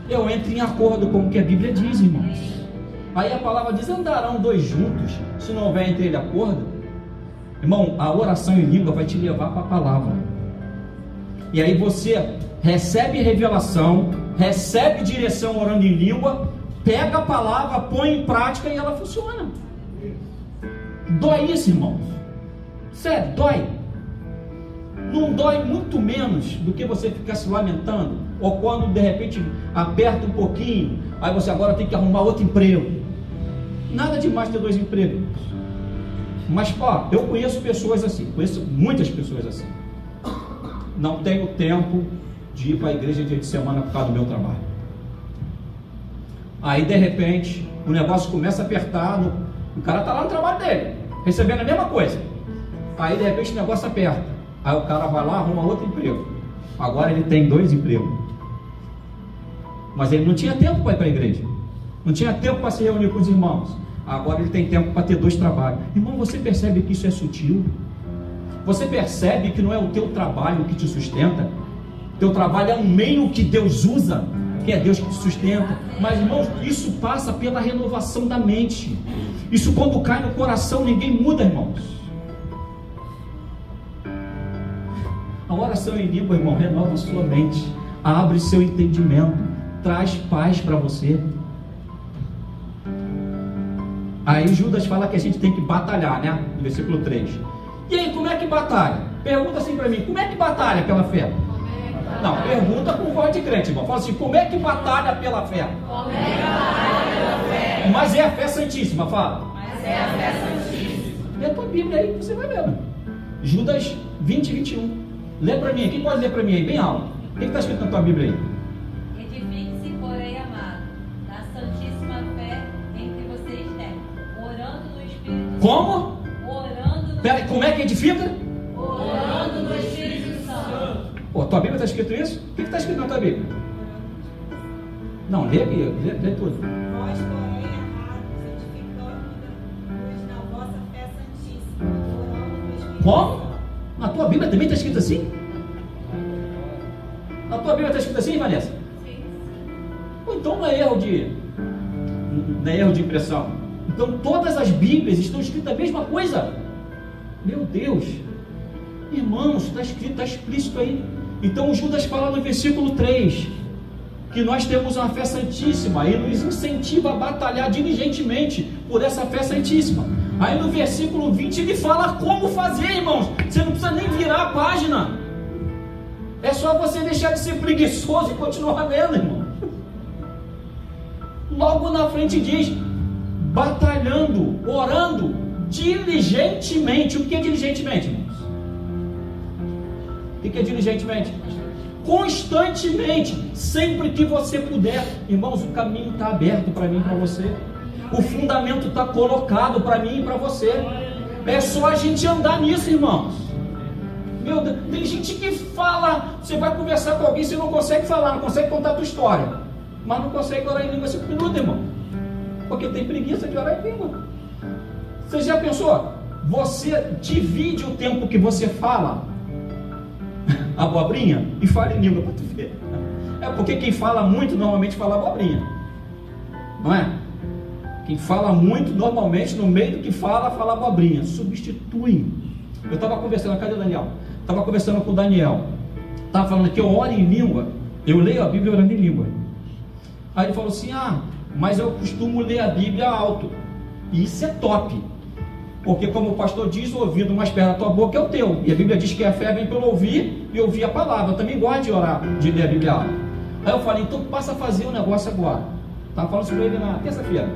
Eu entro em acordo com o que a Bíblia diz, irmãos. Aí a palavra diz, andarão dois juntos, se não houver entre ele acordo. Irmão, a oração em língua vai te levar para a palavra. E aí você recebe revelação, recebe direção orando em língua, pega a palavra, põe em prática e ela funciona. Dói isso, irmão? Sério, dói. Não dói muito menos do que você ficar se lamentando, ou quando de repente aperta um pouquinho, aí você agora tem que arrumar outro emprego. Nada demais ter 2 empregos. Mas, ó, eu conheço pessoas assim, conheço muitas pessoas assim. Não tenho tempo de ir para a igreja dia de semana por causa do meu trabalho. Aí de repente o negócio começa a apertar, o cara está lá no trabalho dele, recebendo a mesma coisa. Aí de repente o negócio aperta, aí o cara vai lá, arruma outro emprego. Agora ele tem 2 empregos, mas ele não tinha tempo para ir para a igreja. Não tinha tempo para se reunir com os irmãos. Agora ele tem tempo para ter 2 trabalhos. Irmão, você percebe que isso é sutil? Você percebe que não é o teu trabalho que te sustenta? Teu trabalho é um meio que Deus usa, que é Deus que te sustenta. Mas, irmãos, isso passa pela renovação da mente. Isso quando cai no coração, ninguém muda, irmãos. A oração em língua, irmão, renova sua mente, abre seu entendimento, traz paz para você. Aí Judas fala que a gente tem que batalhar, né? No versículo 3. E aí, como é que batalha? Pergunta assim para mim, como é que batalha pela fé? Não, pergunta com voz de crente, irmão. Fala assim, como é que batalha pela fé? Como é que batalha pela fé? Mas é a fé santíssima, fala. Mas é a fé santíssima. Lê a tua Bíblia aí, você vai ver. Judas 20 e 21. Lê para mim, quem pode ler para mim aí, bem alto? O que está escrito na tua Bíblia aí? Edifique-se, porém, amado, na santíssima fé em que vocês têm, orando no Espírito Santo. Como? Orando no... Pera, como é que edifica? Orando no Espírito Santo. Pô, tua Bíblia está escrito isso? O que está escrito na tua Bíblia? Não, lê tudo. Vós, porém, amados, edificando-vos na vossa fé santíssima, orando no Espírito Como? Santo. Na tua Bíblia também está escrito assim? Na tua Bíblia está escrito assim, Vanessa? Sim. Ou então não é erro de impressão. Então todas as Bíblias estão escritas a mesma coisa. Meu Deus, irmãos, está escrito, está explícito aí. Então o Judas fala no versículo 3 que nós temos uma fé santíssima e nos incentiva a batalhar diligentemente por essa fé santíssima. Aí no versículo 20 ele fala como fazer, irmãos. Você não precisa nem virar a página. É só você deixar de ser preguiçoso e continuar lendo, irmão. Logo na frente diz, batalhando, orando, diligentemente. O que é diligentemente, irmãos? O que é diligentemente? Constantemente, sempre que você puder. Irmãos, o caminho está aberto para mim e para você. O fundamento está colocado para mim e para você. É só a gente andar nisso, irmãos. Meu Deus, tem gente que fala, você vai conversar com alguém, você não consegue falar, não consegue contar a tua história, mas não consegue orar em língua 5 minutos, irmão, porque tem preguiça de orar em língua. Você já pensou? Você divide o tempo que você fala abobrinha e fala em língua para tu ver. É porque quem fala muito normalmente fala abobrinha, não é? Quem fala muito normalmente no meio do que fala abobrinha. Substitui. Eu estava conversando, cadê o Daniel? Estava conversando com o Daniel, estava falando que eu oro em língua, eu leio a Bíblia orando em língua. Aí ele falou assim, mas eu costumo ler a Bíblia alto, e isso é top, porque como o pastor diz, o ouvido mais perto da tua boca é o teu, e a Bíblia diz que a fé vem pelo ouvir, e ouvir a palavra. Eu também gosto de orar, de ler a Bíblia alto. Aí eu falei, então passa a fazer um negócio agora. Estava falando isso para ele na terça-feira.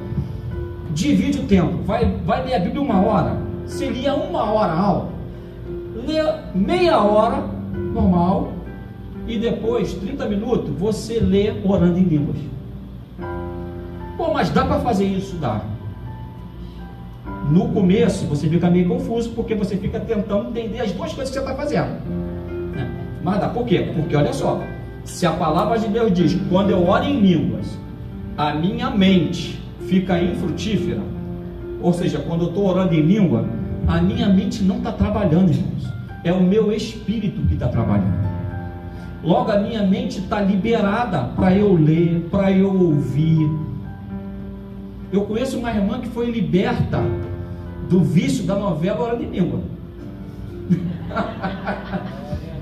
Divide o tempo, vai ler a Bíblia 1 hora, se lia 1 hora alto, lê meia hora normal e depois 30 minutos você lê orando em línguas. Pô, mas dá para fazer isso? Dá. No começo você fica meio confuso porque você fica tentando entender as duas coisas que você está fazendo, né? Mas dá. Por quê? Porque olha só, se a palavra de Deus diz, quando eu oro em línguas a minha mente fica infrutífera, ou seja, quando eu estou orando em língua a minha mente não está trabalhando, irmãos, é o meu espírito que está trabalhando. Logo a minha mente está liberada para eu ler, para eu ouvir. Eu conheço uma irmã que foi liberta do vício da novela orando em língua.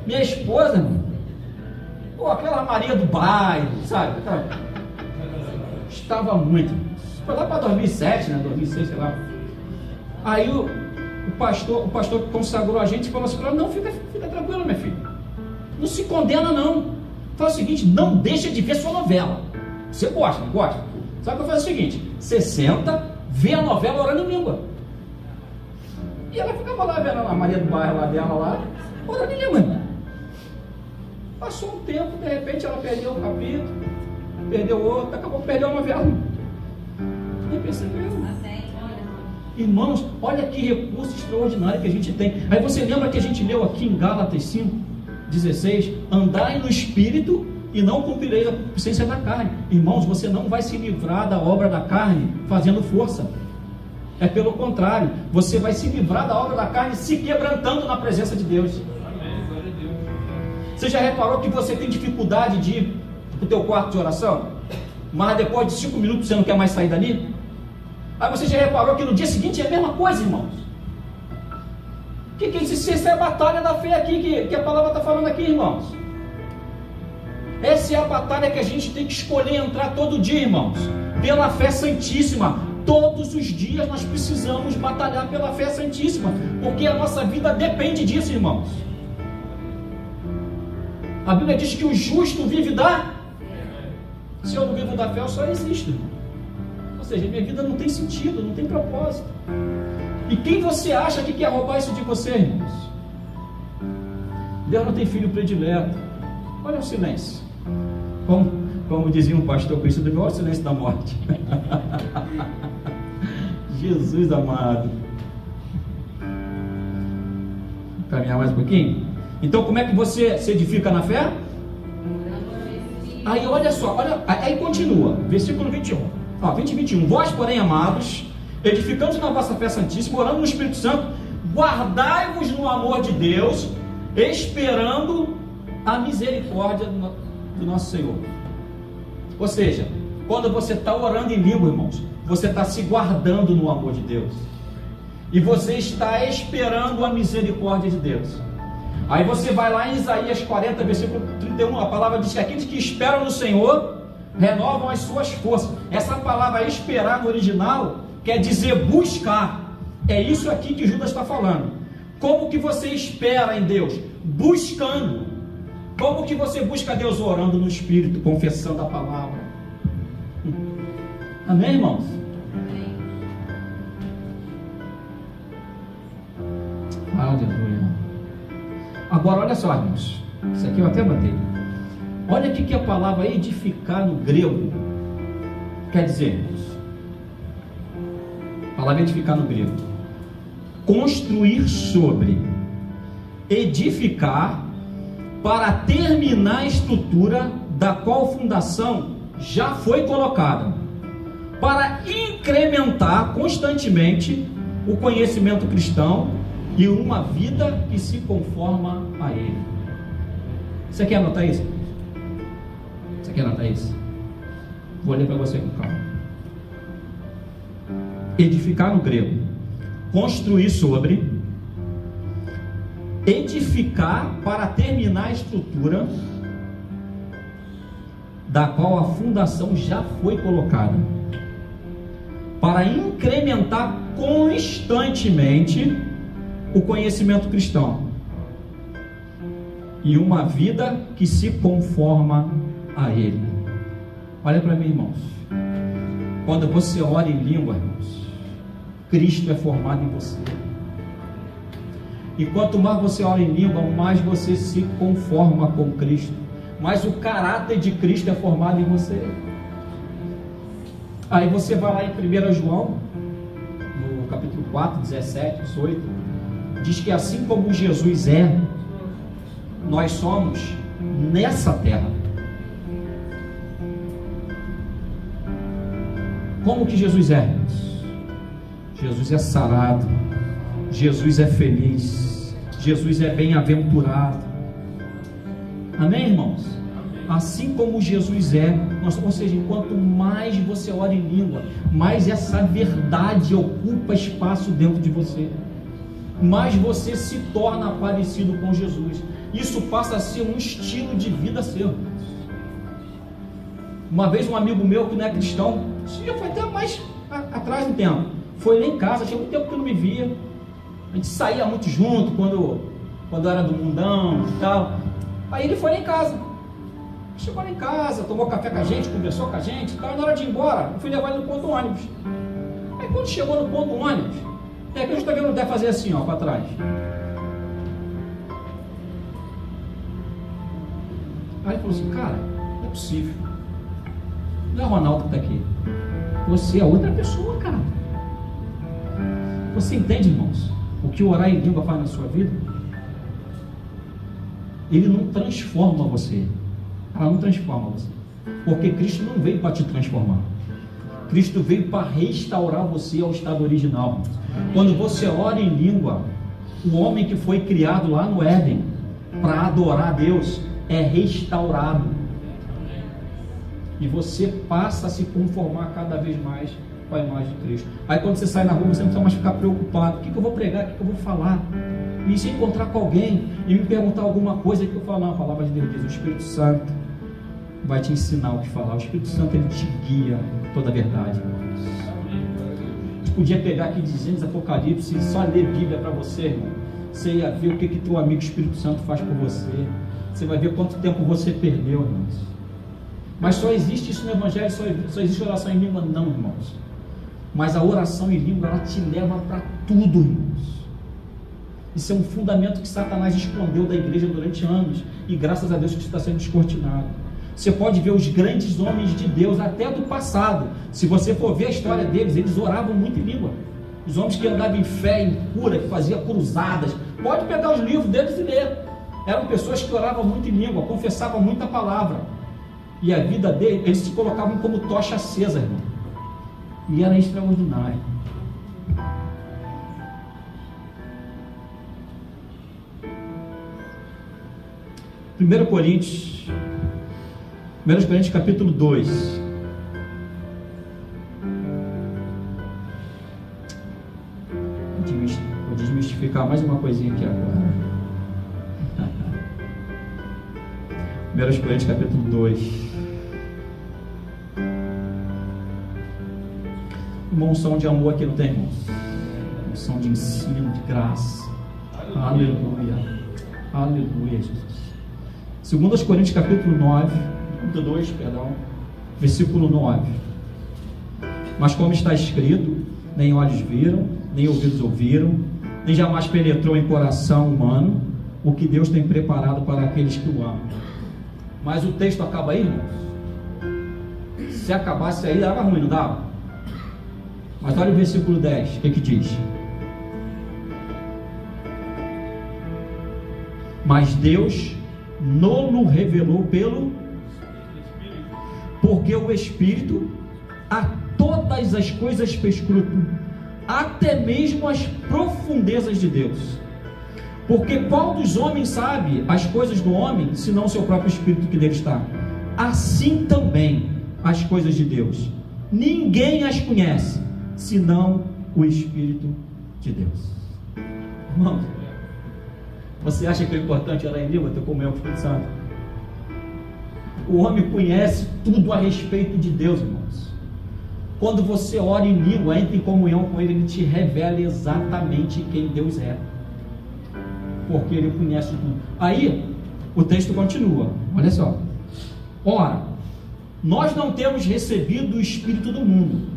Minha esposa, irmão, aquela Maria do bairro, sabe? Estava muito. Foi lá para 2007, né? 2006, sei lá. Aí o pastor que consagrou a gente falou assim para ela, não, fica tranquilo, minha filha, não se condena não, faz o seguinte, não deixa de ver sua novela, você gosta, não gosta? Sabe que eu faço o seguinte, você senta, vê a novela orando em língua, e ela ficava lá vendo a Maria do bairro lá dela lá, orando em língua. Passou um tempo, de repente ela perdeu o capítulo, perdeu outro, acabou perdendo a novela, nem percebeu. Irmãos, olha que recurso extraordinário que a gente tem. Aí você lembra que a gente leu aqui em Gálatas 5:16, andai no Espírito e não cumprireis a concupiscência da carne. Irmãos, você não vai se livrar da obra da carne fazendo força. É pelo contrário, você vai se livrar da obra da carne se quebrantando na presença de Deus. Você já reparou que você tem dificuldade de ir para o teu quarto de oração? Mas depois de 5 minutos você não quer mais sair dali? Aí você já reparou que no dia seguinte é a mesma coisa, irmãos? Essa é a batalha da fé aqui, que a palavra está falando aqui, irmãos. Essa é a batalha que a gente tem que escolher entrar todo dia, irmãos. Pela fé santíssima. Todos os dias nós precisamos batalhar pela fé santíssima, porque a nossa vida depende disso, irmãos. A Bíblia diz que o justo vive da... Se eu não vivo da fé, eu só existo. Ou seja, minha vida não tem sentido, não tem propósito. E quem você acha que quer roubar isso de você, irmãos? Deus não tem filho predileto. Olha o silêncio. Como dizia um pastor conhecido, olha o silêncio da morte. Jesus amado. Vou caminhar mais um pouquinho. Então, como é que você se edifica na fé? Aí, olha só, aí continua, versículo 21. 20 e 21. Vós, porém, amados, edificando na vossa fé santíssima, orando no Espírito Santo, guardai-vos no amor de Deus, esperando a misericórdia do nosso Senhor. Ou seja, quando você está orando em língua, irmãos, você está se guardando no amor de Deus, e você está esperando a misericórdia de Deus. Aí você vai lá em Isaías 40, versículo 31, a palavra diz que aqueles que esperam no Senhor renovam as suas forças. Essa palavra esperar no original quer dizer buscar. É isso aqui que Judas está falando. Como que você espera em Deus? Buscando. Como que você busca Deus? Orando no Espírito, confessando a palavra. Amém, irmãos? Amém. Aleluia. Agora olha só, irmãos, isso aqui eu até botei. Olha o que a palavra edificar no grego quer dizer, irmãos. A palavra edificar no grego: construir sobre, edificar, para terminar a estrutura da qual fundação já foi colocada, para incrementar constantemente o conhecimento cristão e uma vida que se conforma a ele. Você quer anotar isso? Você quer anotar isso? Vou ler para você com calma. Edificar no grego: construir sobre, edificar para terminar a estrutura da qual a fundação já foi colocada, para incrementar constantemente o conhecimento cristão e uma vida que se conforma a ele. Olha para mim, irmãos. Quando você ora em língua, irmãos, Cristo é formado em você. E quanto mais você ora em língua, mais você se conforma com Cristo, mais o caráter de Cristo é formado em você. Aí você vai lá em 1 João, no capítulo 4, 17, 18, diz que assim como Jesus é, nós somos nessa terra. Como que Jesus é, irmãos? Jesus é sarado, Jesus é feliz, Jesus é bem-aventurado. Amém, irmãos? Assim como Jesus é, ou seja, quanto mais você ora em língua, mais essa verdade ocupa espaço dentro de você, mais você se torna parecido com Jesus. Isso passa a ser um estilo de vida seu. Uma vez um amigo meu que não é cristão, isso já foi até mais atrás do tempo, foi lá em casa, tinha muito tempo que eu não me via, a gente saía muito junto quando era do mundão e tal. Aí ele foi lá em casa, chegou lá em casa, tomou café com a gente, conversou com a gente e tal. Na hora de ir embora, eu fui levar ele no ponto do ônibus. Aí quando chegou no ponto do ônibus, é que a gente está vendo, deve fazer assim, ó, para trás. Aí ele falou assim: cara, não é possível, não é o Ronaldo que está aqui, você é outra pessoa, cara. Você entende, irmãos, o que orar em língua faz na sua vida? Ele não transforma você, ela não transforma você. Porque Cristo não veio para te transformar. Cristo veio para restaurar você ao estado original. Quando você ora em língua, o homem que foi criado lá no Éden para adorar a Deus é restaurado. E você passa a se conformar cada vez mais com a imagem de Cristo. Aí quando você sai na rua, você não precisa mais ficar preocupado. O que eu vou pregar? O que eu vou falar? E se encontrar com alguém e me perguntar alguma coisa, que eu falo, não, a palavra de Deus diz, o Espírito Santo vai te ensinar o que falar. O Espírito Santo, ele te guia toda a verdade. A gente podia pegar aqui de Gênesis, Apocalipse e só ler Bíblia para você, irmão. Você ia ver o que teu amigo Espírito Santo faz por você. Você vai ver quanto tempo você perdeu, irmãos. Mas só existe isso no Evangelho, só existe oração em língua? Não, irmãos. Mas a oração em língua, ela te leva para tudo, irmãos. Isso é um fundamento que Satanás escondeu da igreja durante anos. E graças a Deus que isso está sendo descortinado. Você pode ver os grandes homens de Deus, até do passado. Se você for ver a história deles, eles oravam muito em língua. Os homens que andavam em fé, em cura, que faziam cruzadas. Pode pegar os livros deles e ler. Eram pessoas que oravam muito em língua, confessavam muita palavra. E a vida deles, eles se colocavam como tocha acesa, irmão. E era extraordinário. Primeiro Coríntios capítulo 2. Vou desmistificar mais uma coisinha aqui agora. 1 Coríntios capítulo 2. Uma unção de amor aqui não tem, irmãos. Unção de ensino, de graça. Aleluia. Aleluia, Jesus. 2 Coríntios capítulo 2, versículo 9. Mas como está escrito, nem olhos viram, nem ouvidos ouviram, nem jamais penetrou em coração humano o que Deus tem preparado para aqueles que o amam. Mas o texto acaba aí, irmãos. Se acabasse aí, dava ruim, não dava? Mas olha o versículo 10, o que diz? Mas Deus não revelou porque o Espírito a todas as coisas perscruta, até mesmo as profundezas de Deus. Porque qual dos homens sabe as coisas do homem, senão o seu próprio Espírito que nele está? Assim também as coisas de Deus, ninguém as conhece, senão o Espírito de Deus. Irmão, você acha que é importante orar em língua, ter comunhão com o Espírito Santo? O homem conhece tudo a respeito de Deus, irmãos. Quando você ora em língua, entra em comunhão com Ele, Ele te revela exatamente quem Deus é, porque Ele conhece tudo. Aí, o texto continua, olha só. Ora, nós não temos recebido o Espírito do mundo,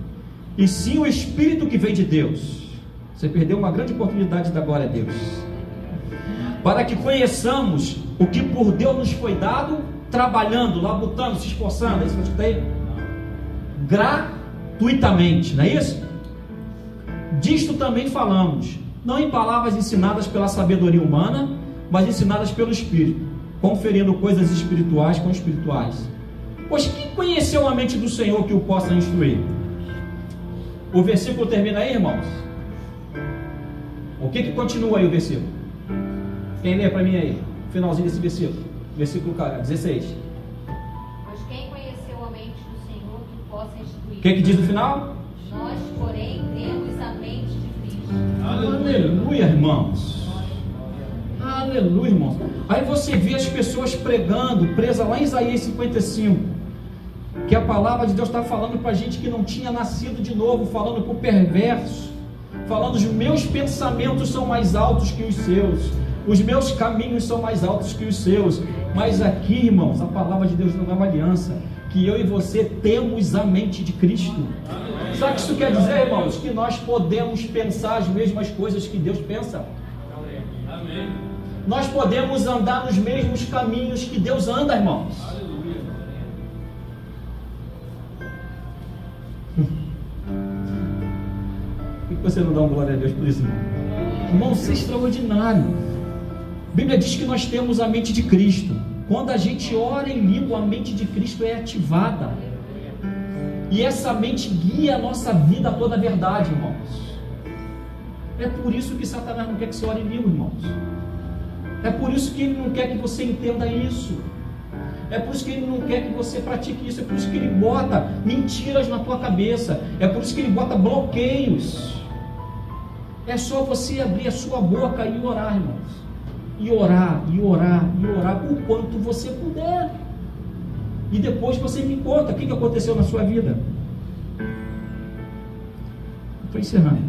e sim o Espírito que vem de Deus. Você perdeu uma grande oportunidade da glória a Deus, para que conheçamos o que por Deus nos foi dado, trabalhando, labutando, se esforçando. É isso que eu escutei? Gratuitamente, não é isso? Disto também falamos, não em palavras ensinadas pela sabedoria humana, mas ensinadas pelo Espírito, conferindo coisas espirituais com espirituais. Pois quem conheceu a mente do Senhor que o possa instruir? O versículo termina aí, irmãos. O que continua aí o versículo? Quem lê para mim aí? Finalzinho desse versículo. Versículo 16. Pois quem conheceu a mente do Senhor que possa instruir? O que diz no final? Nós, porém, temos a mente de Cristo. Aleluia, irmãos. Aleluia, irmãos. Aí você vê as pessoas pregando, presa lá em Isaías 55, que a palavra de Deus está falando para gente que não tinha nascido de novo, falando para o perverso, falando: os meus pensamentos são mais altos que os seus, os meus caminhos são mais altos que os seus. Mas aqui, irmãos, a palavra de Deus não é uma aliança, que eu e você temos a mente de Cristo. Sabe o que isso quer dizer, irmãos? Que nós podemos pensar as mesmas coisas que Deus pensa. Amém. Nós podemos andar nos mesmos caminhos que Deus anda, irmãos. Aleluia. Por que você não dá uma glória a Deus por isso, irmão? Irmão, isso é extraordinário. A Bíblia diz que nós temos a mente de Cristo. Quando a gente ora em língua, a mente de Cristo é ativada. E essa mente guia a nossa vida a toda a verdade, irmãos. É por isso que Satanás não quer que você ore em língua, irmãos. É por isso que ele não quer que você entenda isso. É por isso que ele não quer que você pratique isso. É por isso que ele bota mentiras na tua cabeça. É por isso que ele bota bloqueios. É só você abrir a sua boca e orar, irmãos. E orar, e orar, e orar o quanto você puder. E depois você me conta o que aconteceu na sua vida. Estou encerrando.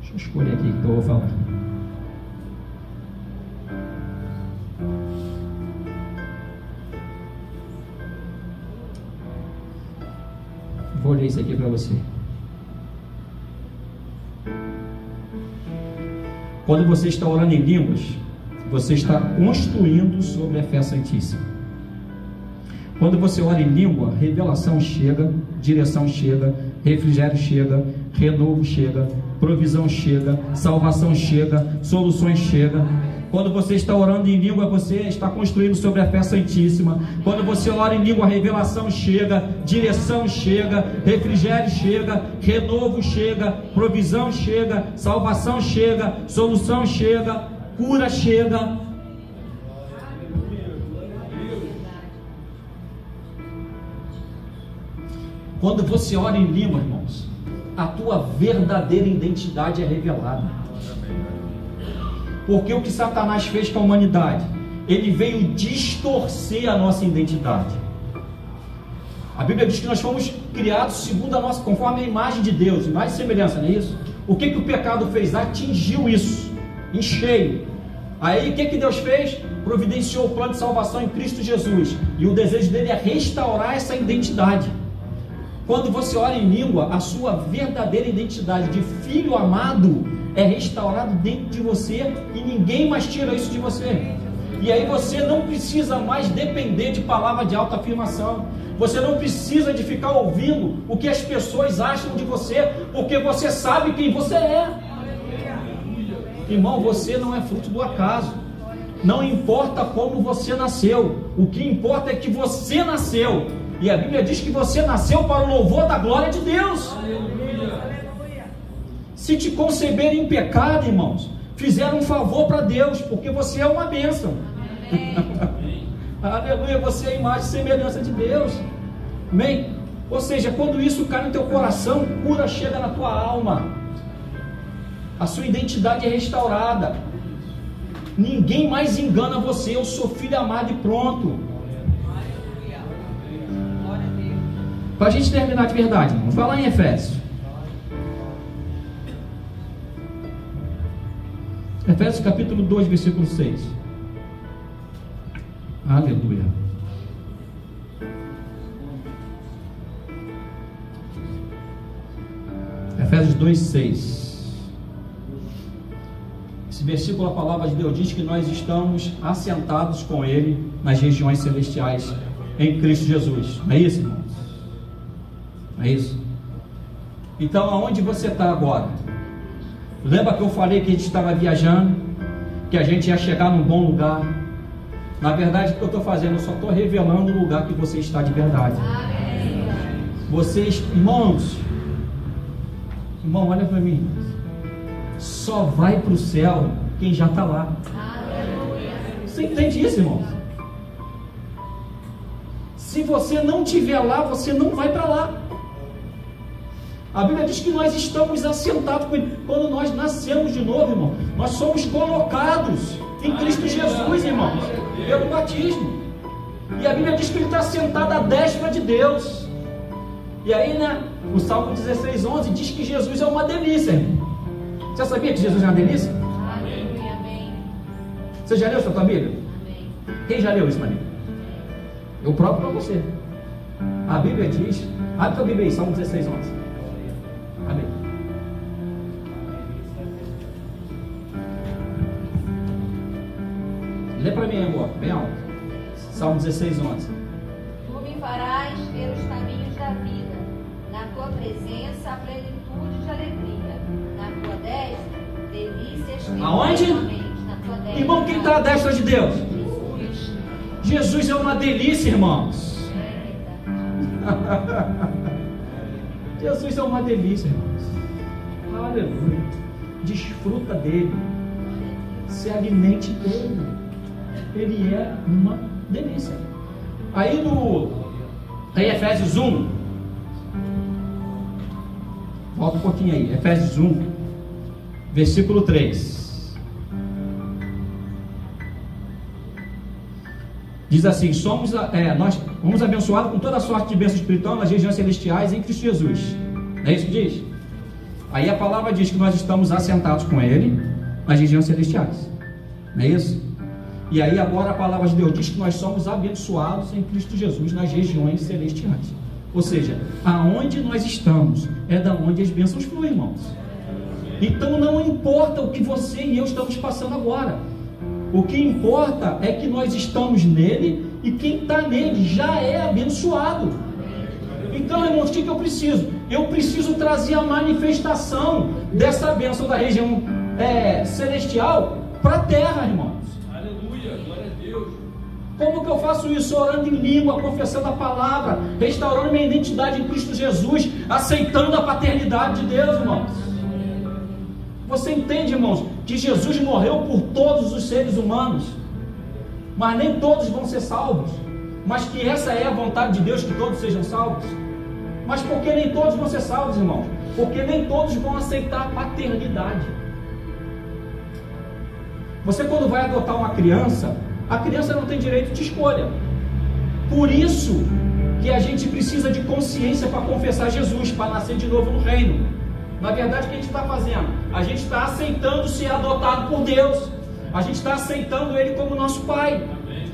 Deixa eu escolher aqui o que eu vou falar. Vou ler isso aqui para você. Quando você está orando em línguas, você está construindo sobre a fé santíssima. Quando você ora em língua, revelação chega, direção chega, refrigério chega, renovo chega, provisão chega, salvação chega, soluções chega. Quando você está orando em língua, você está construindo sobre a fé santíssima. Quando você ora em língua, revelação chega, direção chega, refrigério chega, renovo chega, provisão chega, salvação chega, solução chega, cura chega. Quando você ora em língua, irmãos, a tua verdadeira identidade é revelada. Porque o que Satanás fez com a humanidade? Ele veio distorcer a nossa identidade. A Bíblia diz que nós fomos criados segundo a nossa, conforme a imagem de Deus, imagem e semelhança, não é isso? O que o pecado fez? Atingiu isso, em cheio. Aí o que Deus fez? Providenciou o plano de salvação em Cristo Jesus. E o desejo dele é restaurar essa identidade. Quando você ora em língua, a sua verdadeira identidade de filho amado é restaurado dentro de você e ninguém mais tira isso de você. E aí você não precisa mais depender de palavra de autoafirmação. Você não precisa de ficar ouvindo o que as pessoas acham de você, porque você sabe quem você é. Irmão, você não é fruto do acaso. Não importa como você nasceu, o que importa é que você nasceu. E a Bíblia diz que você nasceu para o louvor da glória de Deus. Se te conceberem em pecado, irmãos, fizeram um favor para Deus, porque você é uma bênção. Aleluia, você é a imagem e semelhança de Deus. Amém? Ou seja, quando isso cai no teu coração, cura chega na tua alma. A sua identidade é restaurada. Ninguém mais engana você. Eu sou filho amado e pronto. Para a gente terminar de verdade, vamos falar em Efésios. Efésios capítulo 2, versículo 6. Aleluia. Efésios 2, 6. Esse versículo, a palavra de Deus diz que nós estamos assentados com Ele nas regiões celestiais em Cristo Jesus. Não é isso, irmãos? Não é isso? Então, aonde você está agora? Lembra que eu falei que a gente estava viajando, que a gente ia chegar num bom lugar? Na verdade, o que eu estou fazendo? Eu só estou revelando o lugar que você está de verdade. Vocês, irmão, olha para mim. Só vai para o céu quem já está lá. Você entende isso, irmãos? Se você não estiver lá, você não vai para lá. A Bíblia diz que nós estamos assentados com Ele. Quando nós nascemos de novo, irmão, nós somos colocados em Cristo Jesus, irmãos, pelo batismo. E a Bíblia diz que Ele está sentado à destra de Deus. E aí, né, o Salmo 16, 11 diz que Jesus é uma delícia, irmão. Você sabia que Jesus é uma delícia? Amém. Você já leu isso na tua Bíblia? Amém. Quem já leu isso na Bíblia? Eu próprio para você. A Bíblia diz, abre tua Bíblia aí, Salmo 16, 11. Amém. Lê para mim agora, bem alto. Salmo 16, 11. Tu me farás ver os caminhos da vida. Na tua presença, a plenitude de alegria. Na tua destra, delícias Aonde? Irmão, quem está à destra de Deus? Jesus é uma delícia, irmãos. Jesus é uma delícia, irmãos. Aleluia. Desfruta dele. Se alimente dele. Ele é uma delícia. Aí Efésios 1. Volta um pouquinho aí. Efésios 1, versículo 3. Diz assim: nós fomos abençoados com toda a sorte de bênção espiritual nas regiões celestiais em Cristo Jesus. Não é isso que diz? Aí a palavra diz que nós estamos assentados com Ele nas regiões celestiais. Não é isso? E aí agora a palavra de Deus diz que nós somos abençoados em Cristo Jesus nas regiões celestiais. Ou seja, aonde nós estamos é da onde as bênçãos fluem, irmãos. Então não importa o que você e eu estamos passando agora. O que importa é que nós estamos nele e quem está nele já é abençoado. Então, irmãos, o que eu preciso? Eu preciso trazer a manifestação dessa bênção da região celestial para a terra, irmãos. Aleluia, glória a Deus. Como que eu faço isso? Orando em língua, confessando a palavra, restaurando minha identidade em Cristo Jesus, aceitando a paternidade de Deus, irmãos. Você entende, irmãos, que Jesus morreu por todos os seres humanos, mas nem todos vão ser salvos, mas que essa é a vontade de Deus, que todos sejam salvos. Mas por que nem todos vão ser salvos, irmãos? Porque nem todos vão aceitar a paternidade. Você, quando vai adotar uma criança, a criança não tem direito de escolha. Por isso que a gente precisa de consciência para confessar Jesus, para nascer de novo no reino. Na verdade, o que a gente está fazendo? A gente está aceitando ser adotado por Deus. A gente está aceitando Ele como nosso Pai.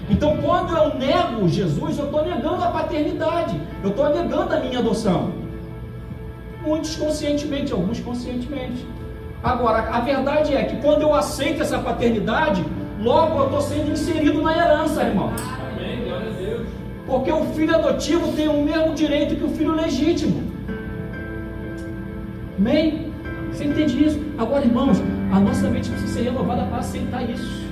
Então, quando eu nego Jesus, eu estou negando a paternidade. Eu estou negando a minha adoção. Muitos conscientemente, alguns conscientemente. Agora, a verdade é que quando eu aceito essa paternidade, logo eu estou sendo inserido na herança, irmão. Amém, glória a Deus. Porque o filho adotivo tem o mesmo direito que o filho legítimo. Amém? Você entende isso? Agora, irmãos, a nossa mente precisa ser renovada para aceitar isso.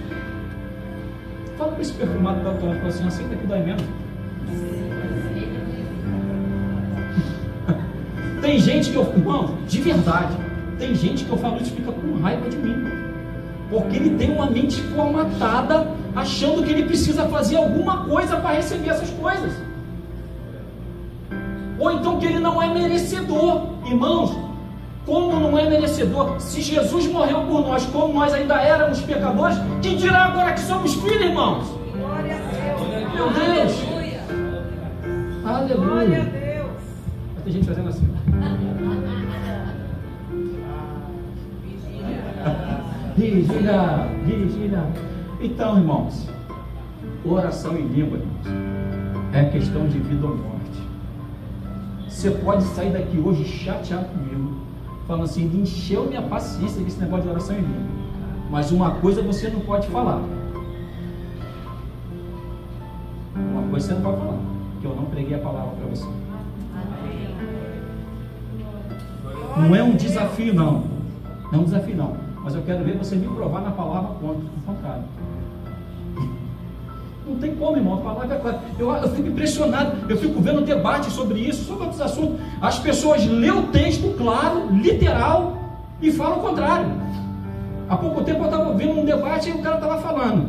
Fala para esse perfumado que está fala assim: aceita que dói menos. Tem gente que irmão, de verdade, tem gente que eu falo isso e fica com raiva de mim, porque ele tem uma mente formatada, achando que ele precisa fazer alguma coisa para receber essas coisas, ou então que ele não é merecedor. Irmãos, como não é merecedor? Se Jesus morreu por nós, como nós ainda éramos pecadores, quem dirá agora que somos filhos, irmãos? Glória a Deus. Meu Deus! Aleluia! Glória a Deus. Tem gente fazendo assim. Vigília. Então, irmãos, oração em língua, irmãos, é questão de vida ou morte. Você pode sair daqui hoje chateado comigo, falando assim: ele encheu minha paciência desse negócio de oração em língua. Mas uma coisa você não pode falar. Uma coisa você não pode falar, que eu não preguei a palavra para você. Não é um desafio, não. Não é um desafio, não. Mas eu quero ver você me provar na palavra contra, ao contrário. Não tem como, irmão. A palavra é clara. Eu fico impressionado. Eu fico vendo debate sobre isso, sobre outros assuntos. As pessoas lêem o texto claro, literal, e falam o contrário. Há pouco tempo eu estava ouvindo um debate e o cara estava falando: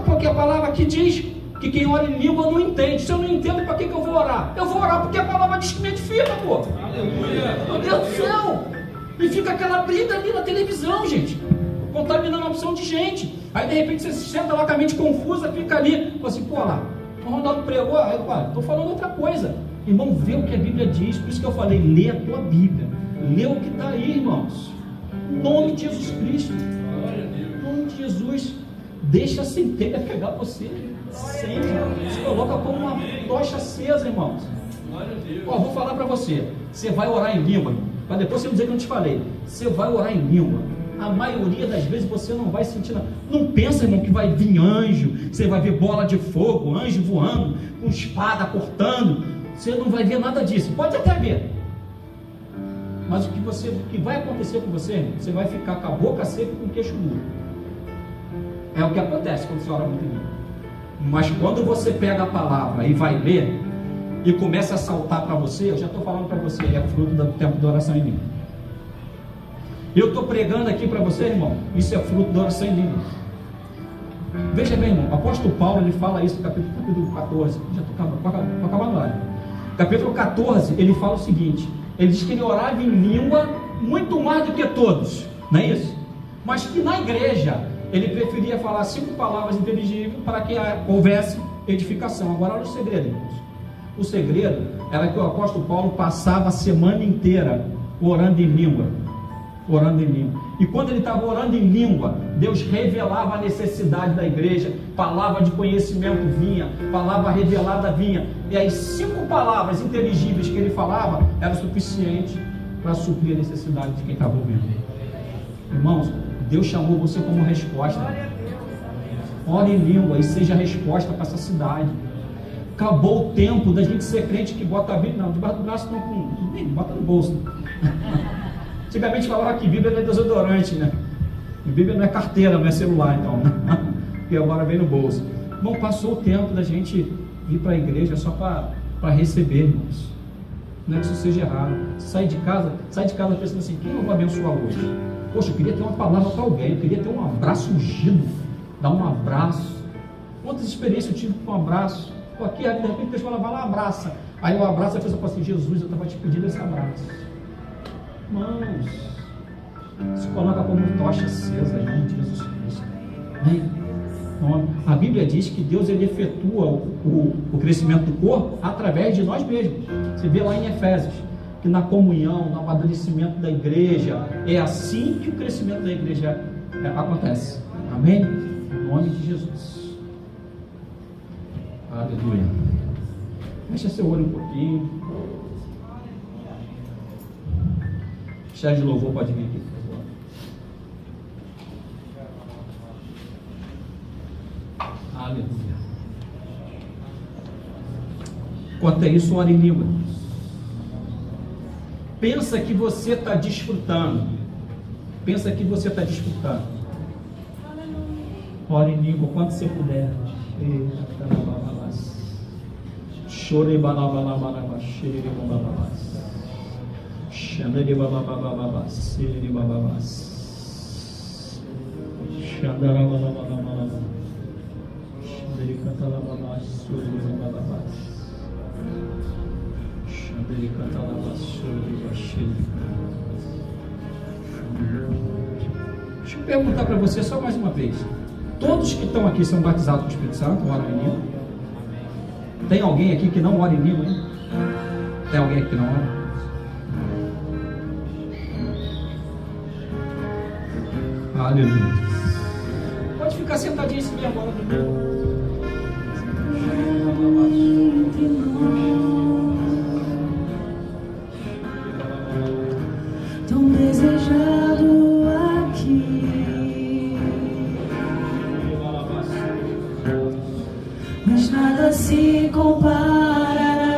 porque a palavra aqui diz que quem ora em língua não entende. Se eu não entendo, para que eu vou orar? Eu vou orar porque a palavra diz que me edifica, pô. Aleluia. Meu Deus do céu! E fica aquela briga ali na televisão, gente, contaminando a opção de gente. Aí de repente você se senta lá com a mente confusa, fica ali, fala assim: pô, lá, o Ronaldo pregou, aí estou falando outra coisa. Irmão, vê o que a Bíblia diz. Por isso que eu falei: lê a tua Bíblia, lê o que está aí, irmãos, em nome de Jesus Cristo, em nome de Jesus. Deixa a centelha pegar você, sempre se coloca como uma tocha acesa, irmãos. Vou falar para você: você vai orar em língua, para depois você não dizer que eu não te falei. Você vai orar em língua, a maioria das vezes você não vai sentir nada. Não pensa, irmão, que vai vir anjo, você vai ver bola de fogo, anjo voando, com espada cortando. Você não vai ver nada disso. Pode até ver, Mas o que vai acontecer com você, você vai ficar com a boca seca e com o queixo duro. É o que acontece quando você ora muito em língua. Mas quando você pega a palavra e vai ler, e começa a saltar para você, eu já estou falando para você, é fruto do tempo de oração em língua. Eu estou pregando aqui para você, irmão, isso é fruto da oração em língua. Veja bem, irmão, o apóstolo Paulo, ele fala isso no capítulo 14, já estou acabando lá. Capítulo 14, ele fala o seguinte, ele diz que ele orava em língua muito mais do que todos, não é isso? Mas que na igreja, ele preferia falar 5 palavras inteligíveis para que houvesse edificação. Agora olha o segredo, irmãos. O segredo era que o apóstolo Paulo passava a semana inteira orando em língua. Orando em língua. E quando ele estava orando em língua, Deus revelava a necessidade da igreja, palavra de conhecimento vinha, palavra revelada vinha, e as 5 palavras inteligíveis que ele falava eram suficientes para suprir a necessidade de quem estava ouvindo. Irmãos, Deus chamou você como resposta. Ore em língua e seja a resposta para essa cidade. Acabou o tempo da gente ser crente que bota a Bíblia, não, debaixo do braço não, bota no bolso. Antigamente falava que Bíblia não é desodorante, né? E Bíblia não é carteira, não é celular, então, né? E agora vem no bolso. Não passou o tempo da gente ir para a igreja só para receber, irmãos. Não é que isso seja errado. Sai de casa pensando assim, quem eu vou abençoar hoje? Poxa, eu queria ter uma palavra para alguém, eu queria ter um abraço ungido, dar um abraço. Quantas experiências eu tive com um abraço? Pô, aqui, de repente, Deus fala, vai lá, abraça. Aí eu abraço, a pessoa fala assim, Jesus, eu estava te pedindo esse abraço. Irmãos, se coloca como tocha acesa em nome de Jesus Cristo. Amém? Então, a Bíblia diz que Deus ele efetua o crescimento do corpo através de nós mesmos. Você vê lá em Efésios, que na comunhão, no amadurecimento da igreja, é assim que o crescimento da igreja acontece. Amém? Em nome de Jesus. Aleluia. Fecha seu olho um pouquinho. Chefe de louvor pode vir aqui, por favor. Aleluia. Enquanto é isso, ore em língua. Pensa que você está desfrutando. Pensa que você está desfrutando. Ore em língua quando você puder. Chore balabalabas, cheire bababas. Xandere babababas, cheire bababas. Xandara balabalabas. Xandere catalabas, cheire bababas. Xandere catalabas, cheire bababas. Deixa eu perguntar para você só mais uma vez. Todos que estão aqui são batizados com o Espírito Santo, oram em língua? Tem alguém aqui que não ora em língua, hein? Tem alguém aqui que não ora? Aleluia. Pode ficar sentadinho assim mesmo agora. Tão desejado aqui. Mas nada se comparará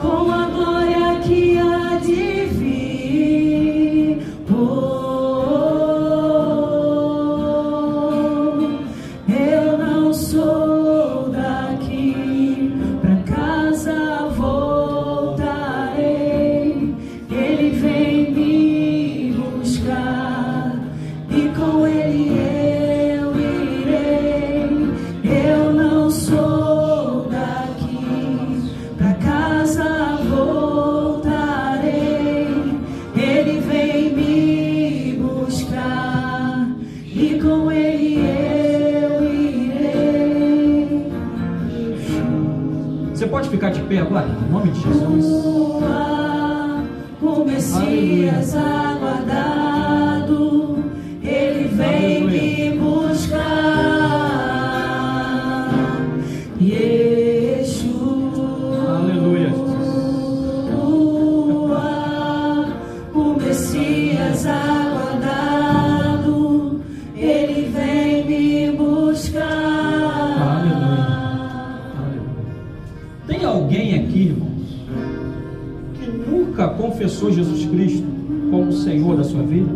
com a glória que há de vir. Eu não sou daqui, pra casa voltarei. Ele vem me buscar e com ele eu irei. Eu não sou daqui, pra casa voltarei. Ele vem me buscar e com ele eu irei. Você pode ficar de pé agora, em nome de Jesus. O Messias aguardado, ele vem me buscar. Yeshua, Aleluia. o Messias aguardado, ele vem me buscar. Aleluia. Aleluia. Tem alguém aqui, irmãos, que nunca confessou confessou Jesus Cristo como o Senhor da sua vida?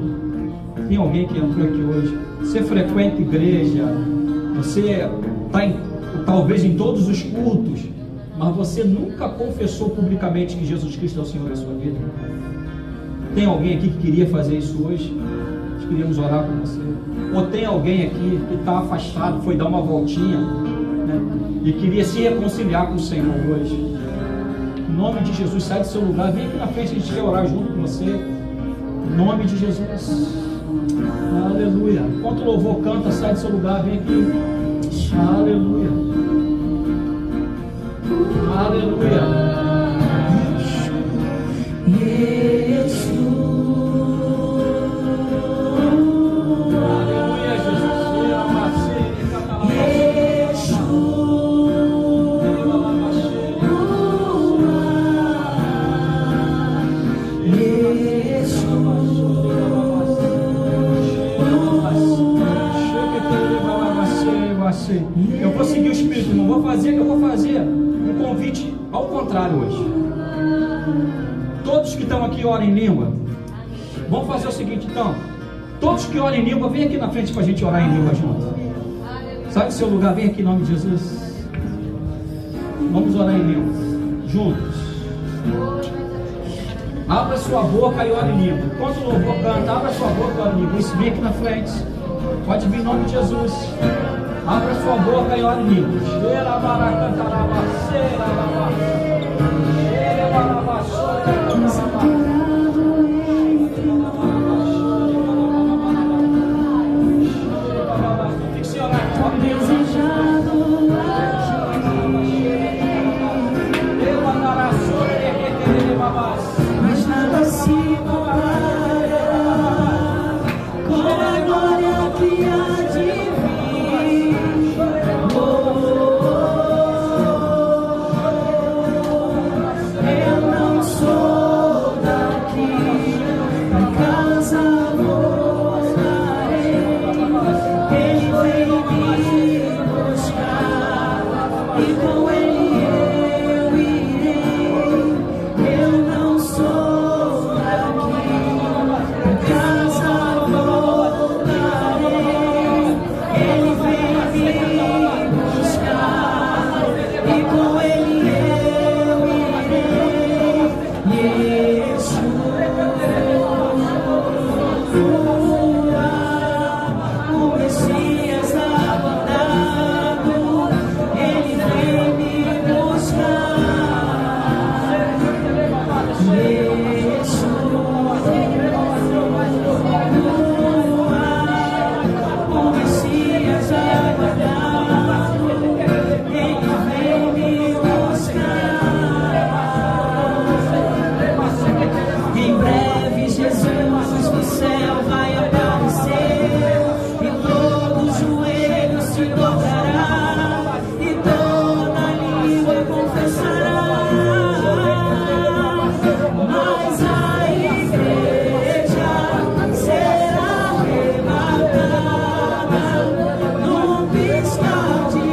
Tem alguém que entrou aqui hoje? Você frequenta igreja, você está talvez em todos os cultos, mas você nunca confessou publicamente que Jesus Cristo é o Senhor da sua vida? Tem alguém aqui que queria fazer isso hoje? Nós queríamos orar com você. Ou tem alguém aqui que está afastado, foi dar uma voltinha, né, e queria se reconciliar com o Senhor hoje? Em nome de Jesus, sai do seu lugar, vem aqui na frente, a gente quer orar junto com você. Em nome de Jesus. Aleluia. Enquanto o louvor canta, sai do seu lugar, vem aqui. Aleluia. Aleluia. Aleluia, Jesus. Eu vou seguir o Espírito, não vou fazer o que eu vou fazer. Um convite ao contrário hoje. Todos que estão aqui orem em língua. Vamos fazer o seguinte então. Todos que orem em língua, vem aqui na frente para a gente orar em língua junto. Sai do seu lugar, vem aqui em nome de Jesus. Vamos orar em língua juntos. Abra sua boca e ore em língua. Enquanto o louvor canta, abra sua boca e ore em língua. Isso, vem aqui na frente. Pode vir em nome de Jesus. Abra sua boca e ore em língua. Fique sem orar. Mas nada se compara com a glória que há de vir. Eu não sou daqui, a casa voltarei. Ele vem me buscar e com ele eu irei. Eu não sou daqui, a casa voltarei. Ele vem me buscar e com ele eu irei. Yeshua, o Messias aguardado, ele vem me buscar. O Messias aguardado, ele vem me buscar. Em breve Jesus no céu vai aparecer e todo joelho se dobrará e toda língua confessará. Mas a igreja será arrebatada num piscar de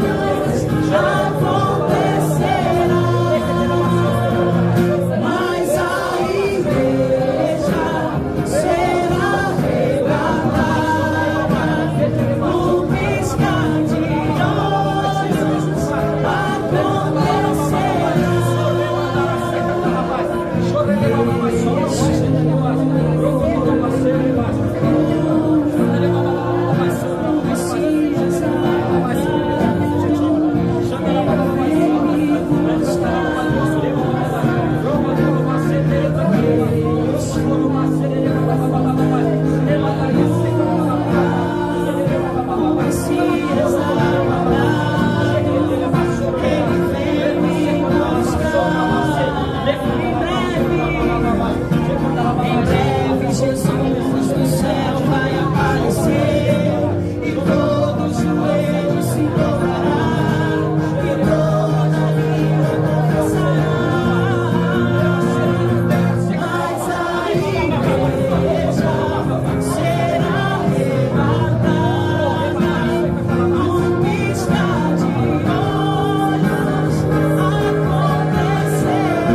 olhos, acontecerá. Mas a igreja será arrebatada num piscar de olhos, acontecerá. Em breve Jesus no céu vai aparecer e todo joelho se dobrará e toda língua confessará. Mas a igreja será arrebatada num piscar de olhos, acontecerá.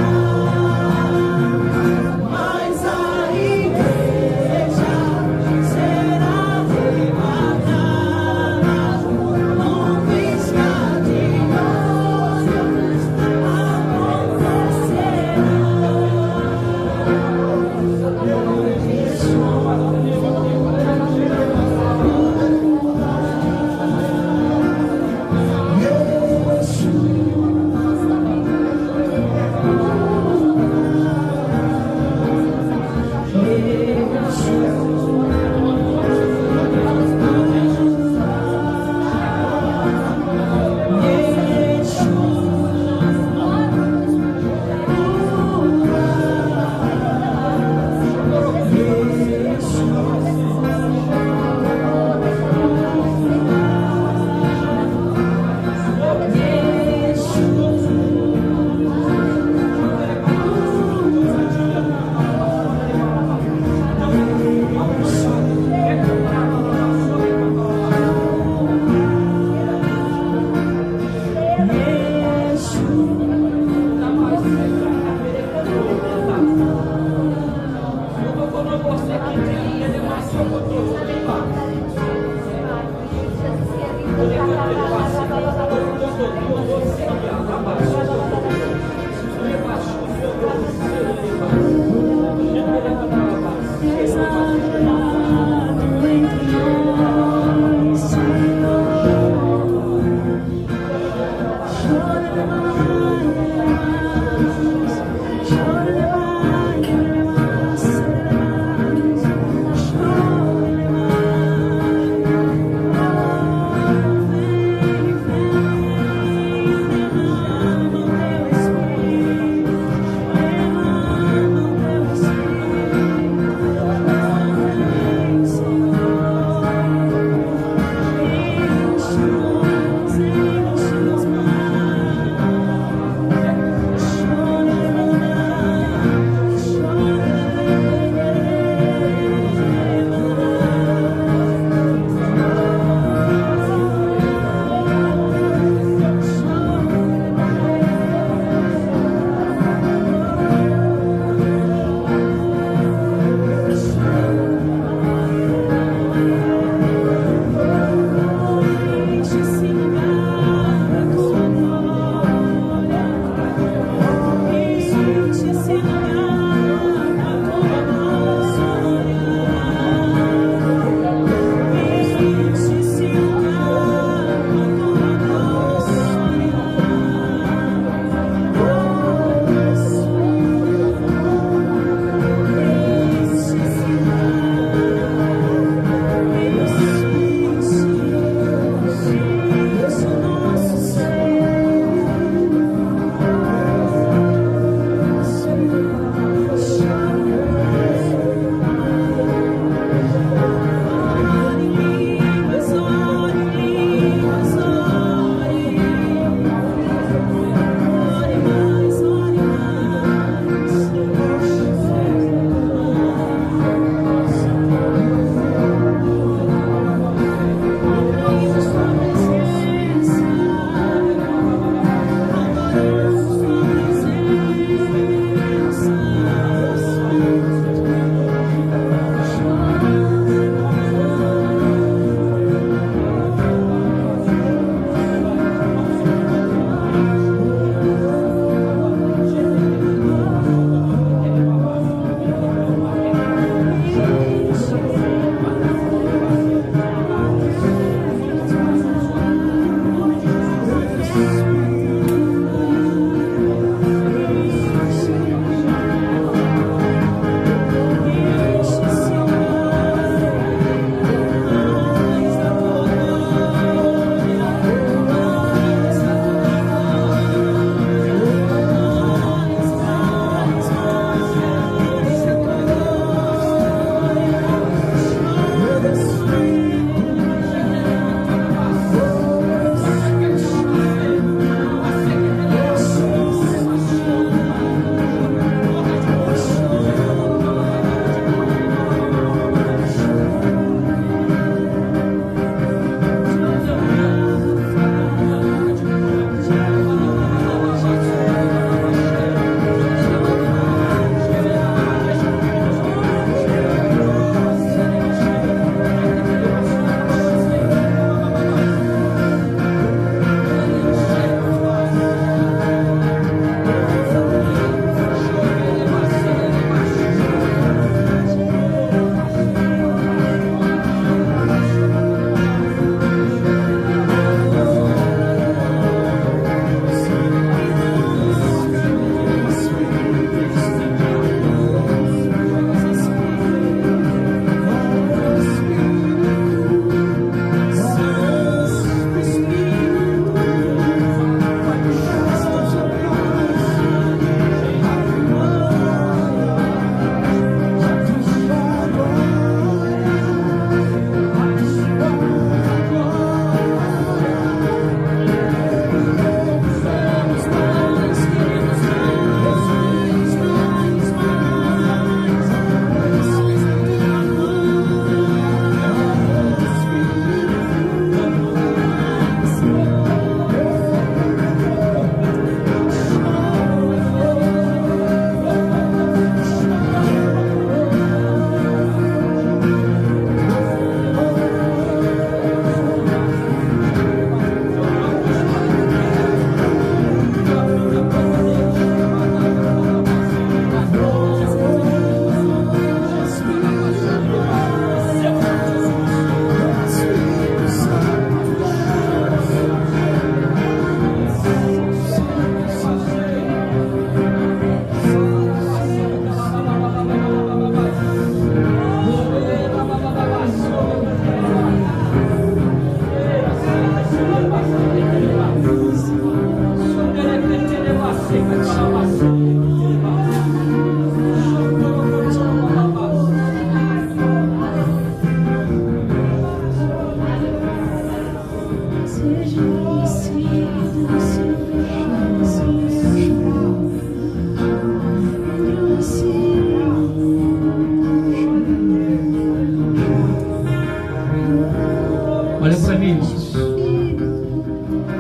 Olha para mim, irmãos.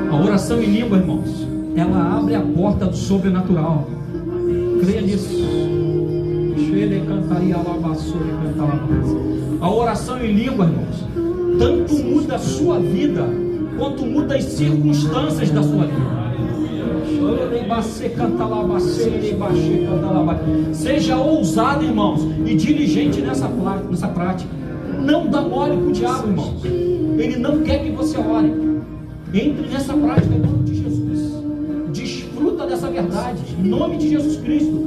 A oração em língua, irmãos, ela abre a porta do sobrenatural. Creia nisso. A oração em língua, irmãos, tanto muda a sua vida, quanto muda as circunstâncias da sua vida. Seja ousado, irmãos, e diligente nessa prática. Não dá mole para o diabo, irmãos. Ele não quer que você ore. Entre nessa prática em nome de Jesus. Desfruta dessa verdade em nome de Jesus Cristo.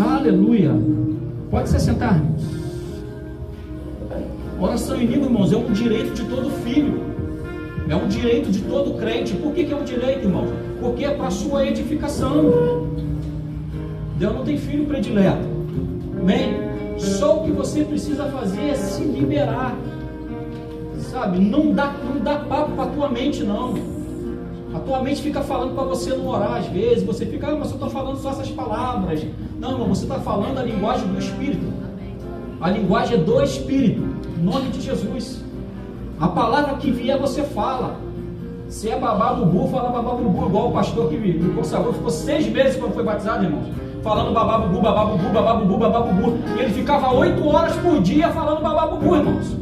Aleluia. Pode se sentar, irmãos. Oração em língua, irmãos, é um direito de todo filho. É um direito de todo crente. Por que é um direito, irmãos? Porque é para a sua edificação. Deus não tem filho predileto. Amém? Só o que você precisa fazer é se liberar. Sabe? Não dá papo para a tua mente, não. A tua mente fica falando para você não orar às vezes. Você fica, mas eu estou falando só essas palavras. Não, irmão, você está falando a linguagem do Espírito. A linguagem é do Espírito. Em nome de Jesus. A palavra que vier você fala. Se é bababubu, fala bababubu, igual o pastor que me consagrou, ficou 6 meses quando foi batizado, irmãos, falando bababubu, bababubu, bababubu, bababubu. E ele ficava 8 horas por dia falando bababubu, irmãos.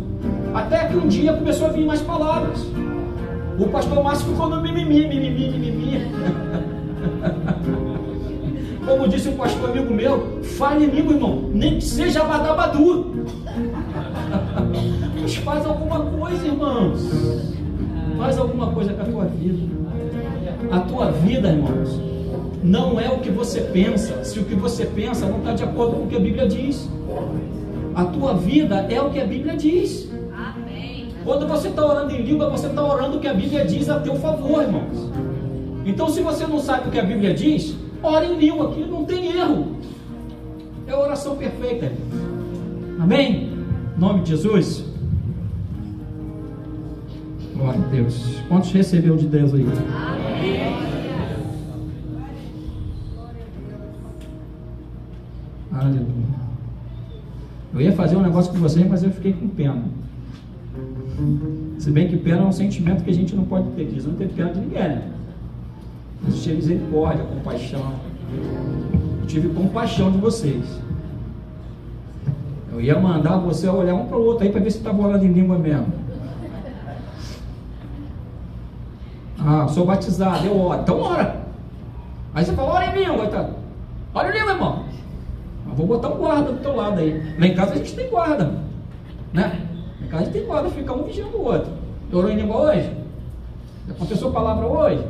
Até que um dia começou a vir mais palavras. O pastor Márcio ficou no mimimi. Como disse um pastor amigo meu, fale em língua, irmão, nem que seja badabadu. Mas faz alguma coisa, irmãos. Faz alguma coisa com a tua vida. A tua vida, irmãos, não é o que você pensa. Se o que você pensa não está de acordo com o que a Bíblia diz. A tua vida é o que a Bíblia diz. Amém. Quando você está orando em língua, você está orando o que a Bíblia diz a teu favor, irmãos. Então, se você não sabe o que a Bíblia diz, ore em língua, que não tem erro. É a oração perfeita, irmãos. Amém? Em nome de Jesus. Glória a Deus. Quantos recebeu de Deus aí? Amém. Aleluia. Eu ia fazer um negócio com vocês, mas eu fiquei com pena. Se bem que pena é um sentimento que a gente não pode ter. Eles não tem pena de ninguém, né? Existe misericórdia, compaixão. Eu tive compaixão de vocês. Eu ia mandar você olhar um para o outro aí para ver se estava orando em língua mesmo. Ah, sou batizado, eu oro. Então ora. Aí você fala, ora em língua, coitado. Ora em língua, irmão. Eu vou botar um guarda do teu lado aí. Lá em casa a gente tem guarda, né? Lá em casa a gente tem guarda, fica um vigiando o outro. Orou em língua hoje? Aconteceu palavra hoje?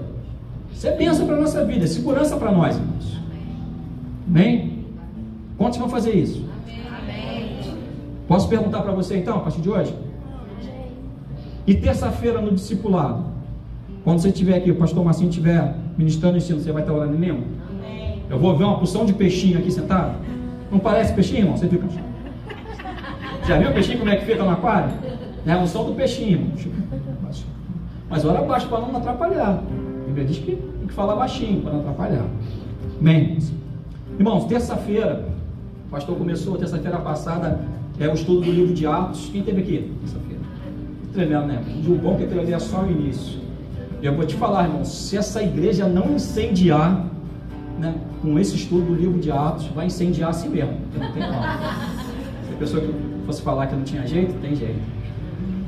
Isso é bênção para a nossa vida, é segurança para nós, irmãos. Amém? Quantos vão fazer isso? Amém. Posso perguntar para você então, a partir de hoje? E terça-feira no discipulado, quando você estiver aqui, o pastor Marcinho estiver ministrando o ensino, você vai estar orando em língua? Eu vou ver uma porção de peixinho aqui sentado. Não parece peixinho, irmão? Você fica... Já viu o peixinho como é que fica no aquário? É a unção do peixinho, irmão. Mas ora baixo para não atrapalhar. A Bíblia diz que tem que falar baixinho para não atrapalhar. Amém? Irmãos, terça-feira, o pastor começou, terça-feira passada, o estudo do livro de Atos. Quem teve aqui? Terça-feira. Tremendo, né? O bom que aquilo ali é só o início. Eu vou te falar, irmãos, se essa igreja não incendiar, né, com esse estudo do livro de Atos, vai incendiar a si mesmo. Não tem como. Se a pessoa que fosse falar que não tinha jeito, tem jeito.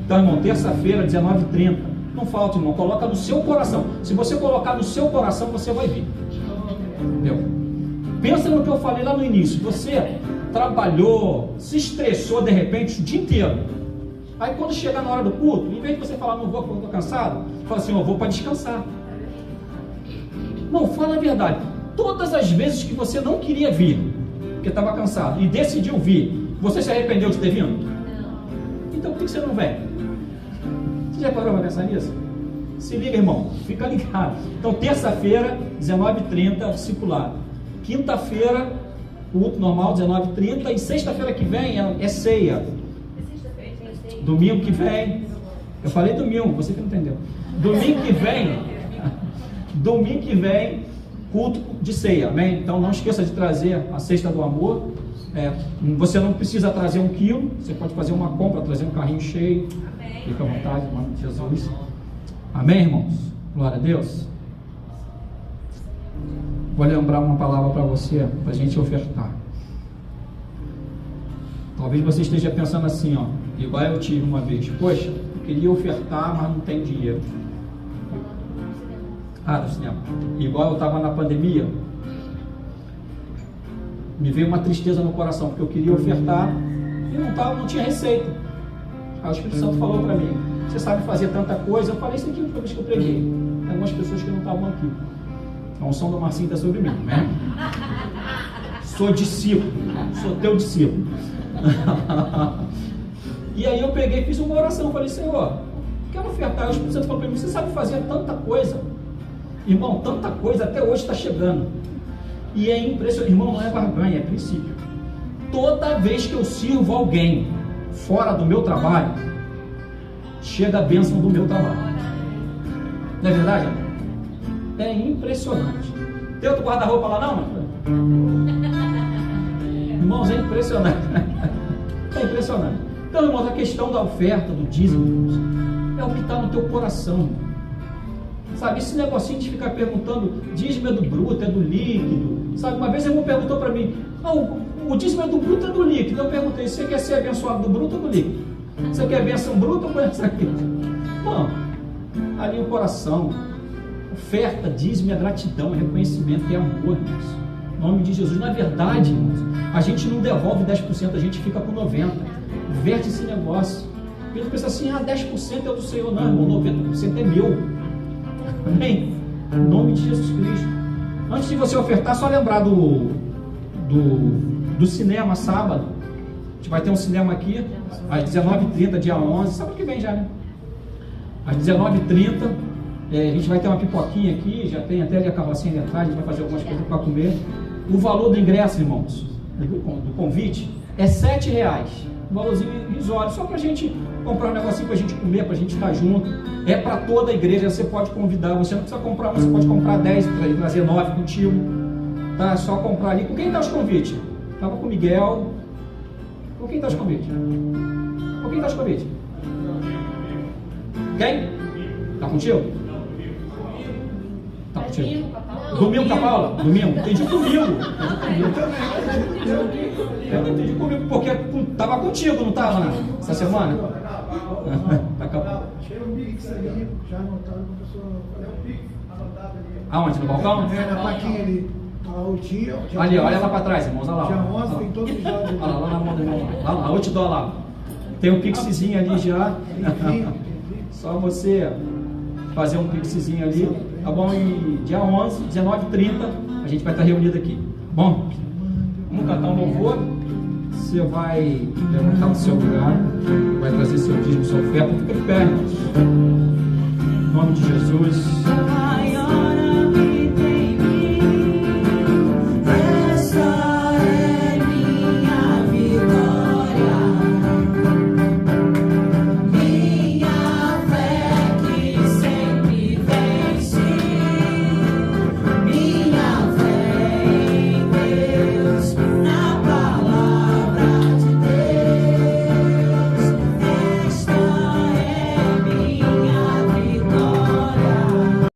Então, irmão, terça-feira, 19h30, não falta, irmão, coloca no seu coração. Se você colocar no seu coração, você vai vir. Entendeu? Pensa no que eu falei lá no início. Você trabalhou, se estressou de repente o dia inteiro. Aí quando chegar na hora do culto, em vez de você falar, não vou porque eu estou cansado, fala assim, eu vou para descansar. Não, fala a verdade. Todas as vezes que você não queria vir, porque estava cansado, e decidiu vir, você se arrependeu de ter vindo? Não. Então por que você não vem? Você já parou para pensar nisso? Se liga, irmão, fica ligado. Então terça-feira, 19h30, discipulado. Quinta-feira, culto normal, 19h30, e sexta-feira que vem é ceia. Domingo que vem, eu falei domingo, você que não entendeu. Domingo que vem, culto de ceia, amém? Então não esqueça de trazer a cesta do amor, Você não precisa trazer 1 quilo, você pode fazer uma compra, trazer um carrinho cheio. Amém. Fica à vontade, em nome de Jesus. Amém, irmãos? Glória a Deus. Vou lembrar uma palavra para você, para a gente ofertar. Talvez você esteja pensando assim, ó, igual eu tive uma vez. Poxa, eu queria ofertar, mas não tenho dinheiro. Do cinema. Igual eu estava na pandemia, me veio uma tristeza no coração, porque eu queria ofertar e não tinha receita. Aí o Espírito Santo falou para mim: você sabe fazer tanta coisa? Eu falei isso aqui na vez que eu preguei. Tem algumas pessoas que não estavam aqui. A unção do Marcinho está sobre mim, né? Sou discípulo, sou teu discípulo. E aí eu peguei e fiz uma oração. Falei: Senhor, quero ofertar. O Espírito Santo falou para mim: você sabe fazer tanta coisa, irmão, tanta coisa, até hoje está chegando. E é impressionante, irmão, não é barganha, é princípio. Toda vez que eu sirvo alguém fora do meu trabalho, chega a bênção do meu trabalho. Não é verdade? É impressionante. Tem outro guarda-roupa lá não? Irmãos, é impressionante. É impressionante. Então, irmãos, a questão da oferta, do dízimo, irmãos, é o que está no teu coração. Sabe, esse negocinho de ficar perguntando, dízimo é do bruto, é do líquido. Sabe, uma vez ele perguntou para mim: o dízimo é do bruto ou é do líquido? Eu perguntei: você quer ser abençoado do bruto ou do líquido? Você quer bênção bruta ou bênção líquida? Não, ali o coração. Oferta, dízimo é gratidão, é reconhecimento, é amor, irmãos. Em nome de Jesus. Na verdade, irmãos, a gente não devolve 10%, a gente fica com 90%. Inverte esse negócio. A gente pensa assim: 10% é do Senhor. Não, irmão, 90% é meu. Amém? Em nome de Jesus Cristo. Antes de você ofertar, só lembrar do cinema sábado. A gente vai ter um cinema aqui às 19h30, dia 11, sábado que vem já, né? Às 19h30, a gente vai ter uma pipoquinha aqui, já tem até ali a carrocinha de atrás, a gente vai fazer algumas coisas para comer. O valor do ingresso, irmãos, do convite, é R$7. Um valorzinho irrisório, só para a gente comprar um negocinho para a gente comer, para a gente estar junto. É para toda a igreja, você pode convidar, você não precisa comprar, você pode comprar 10 para trazer 9 contigo, tá? É só comprar ali. Com quem está os convites? Estava com o Miguel. Com quem está os convites? Com quem está os convites? Quem? Está contigo? Está contigo? Domingo com a Paula? Domingo? Entendi comigo. Eu não entendi comigo, porque estava contigo, não estava essa semana? Achei um Pix ali, já anotado com a pessoa. Olha o Pix anotado ali. Aonde? No balcão? Na plaquinha ali. O dia. Ali, olha lá para trás, irmãos. Olha lá. Dia 11 tem todos os jogos. Olha lá na mão do irmão. Olha lá, outdoor lá. Tem um pixzinho ali já. Só você fazer um pixzinho ali. Tá bom? E dia 11, 19h30, a gente vai estar reunido aqui. Bom, vamos cantar um louvor. Você vai levantar no seu lugar, vai trazer seu dízimo, sua oferta. Fica de pé, irmãos. Em nome de Jesus.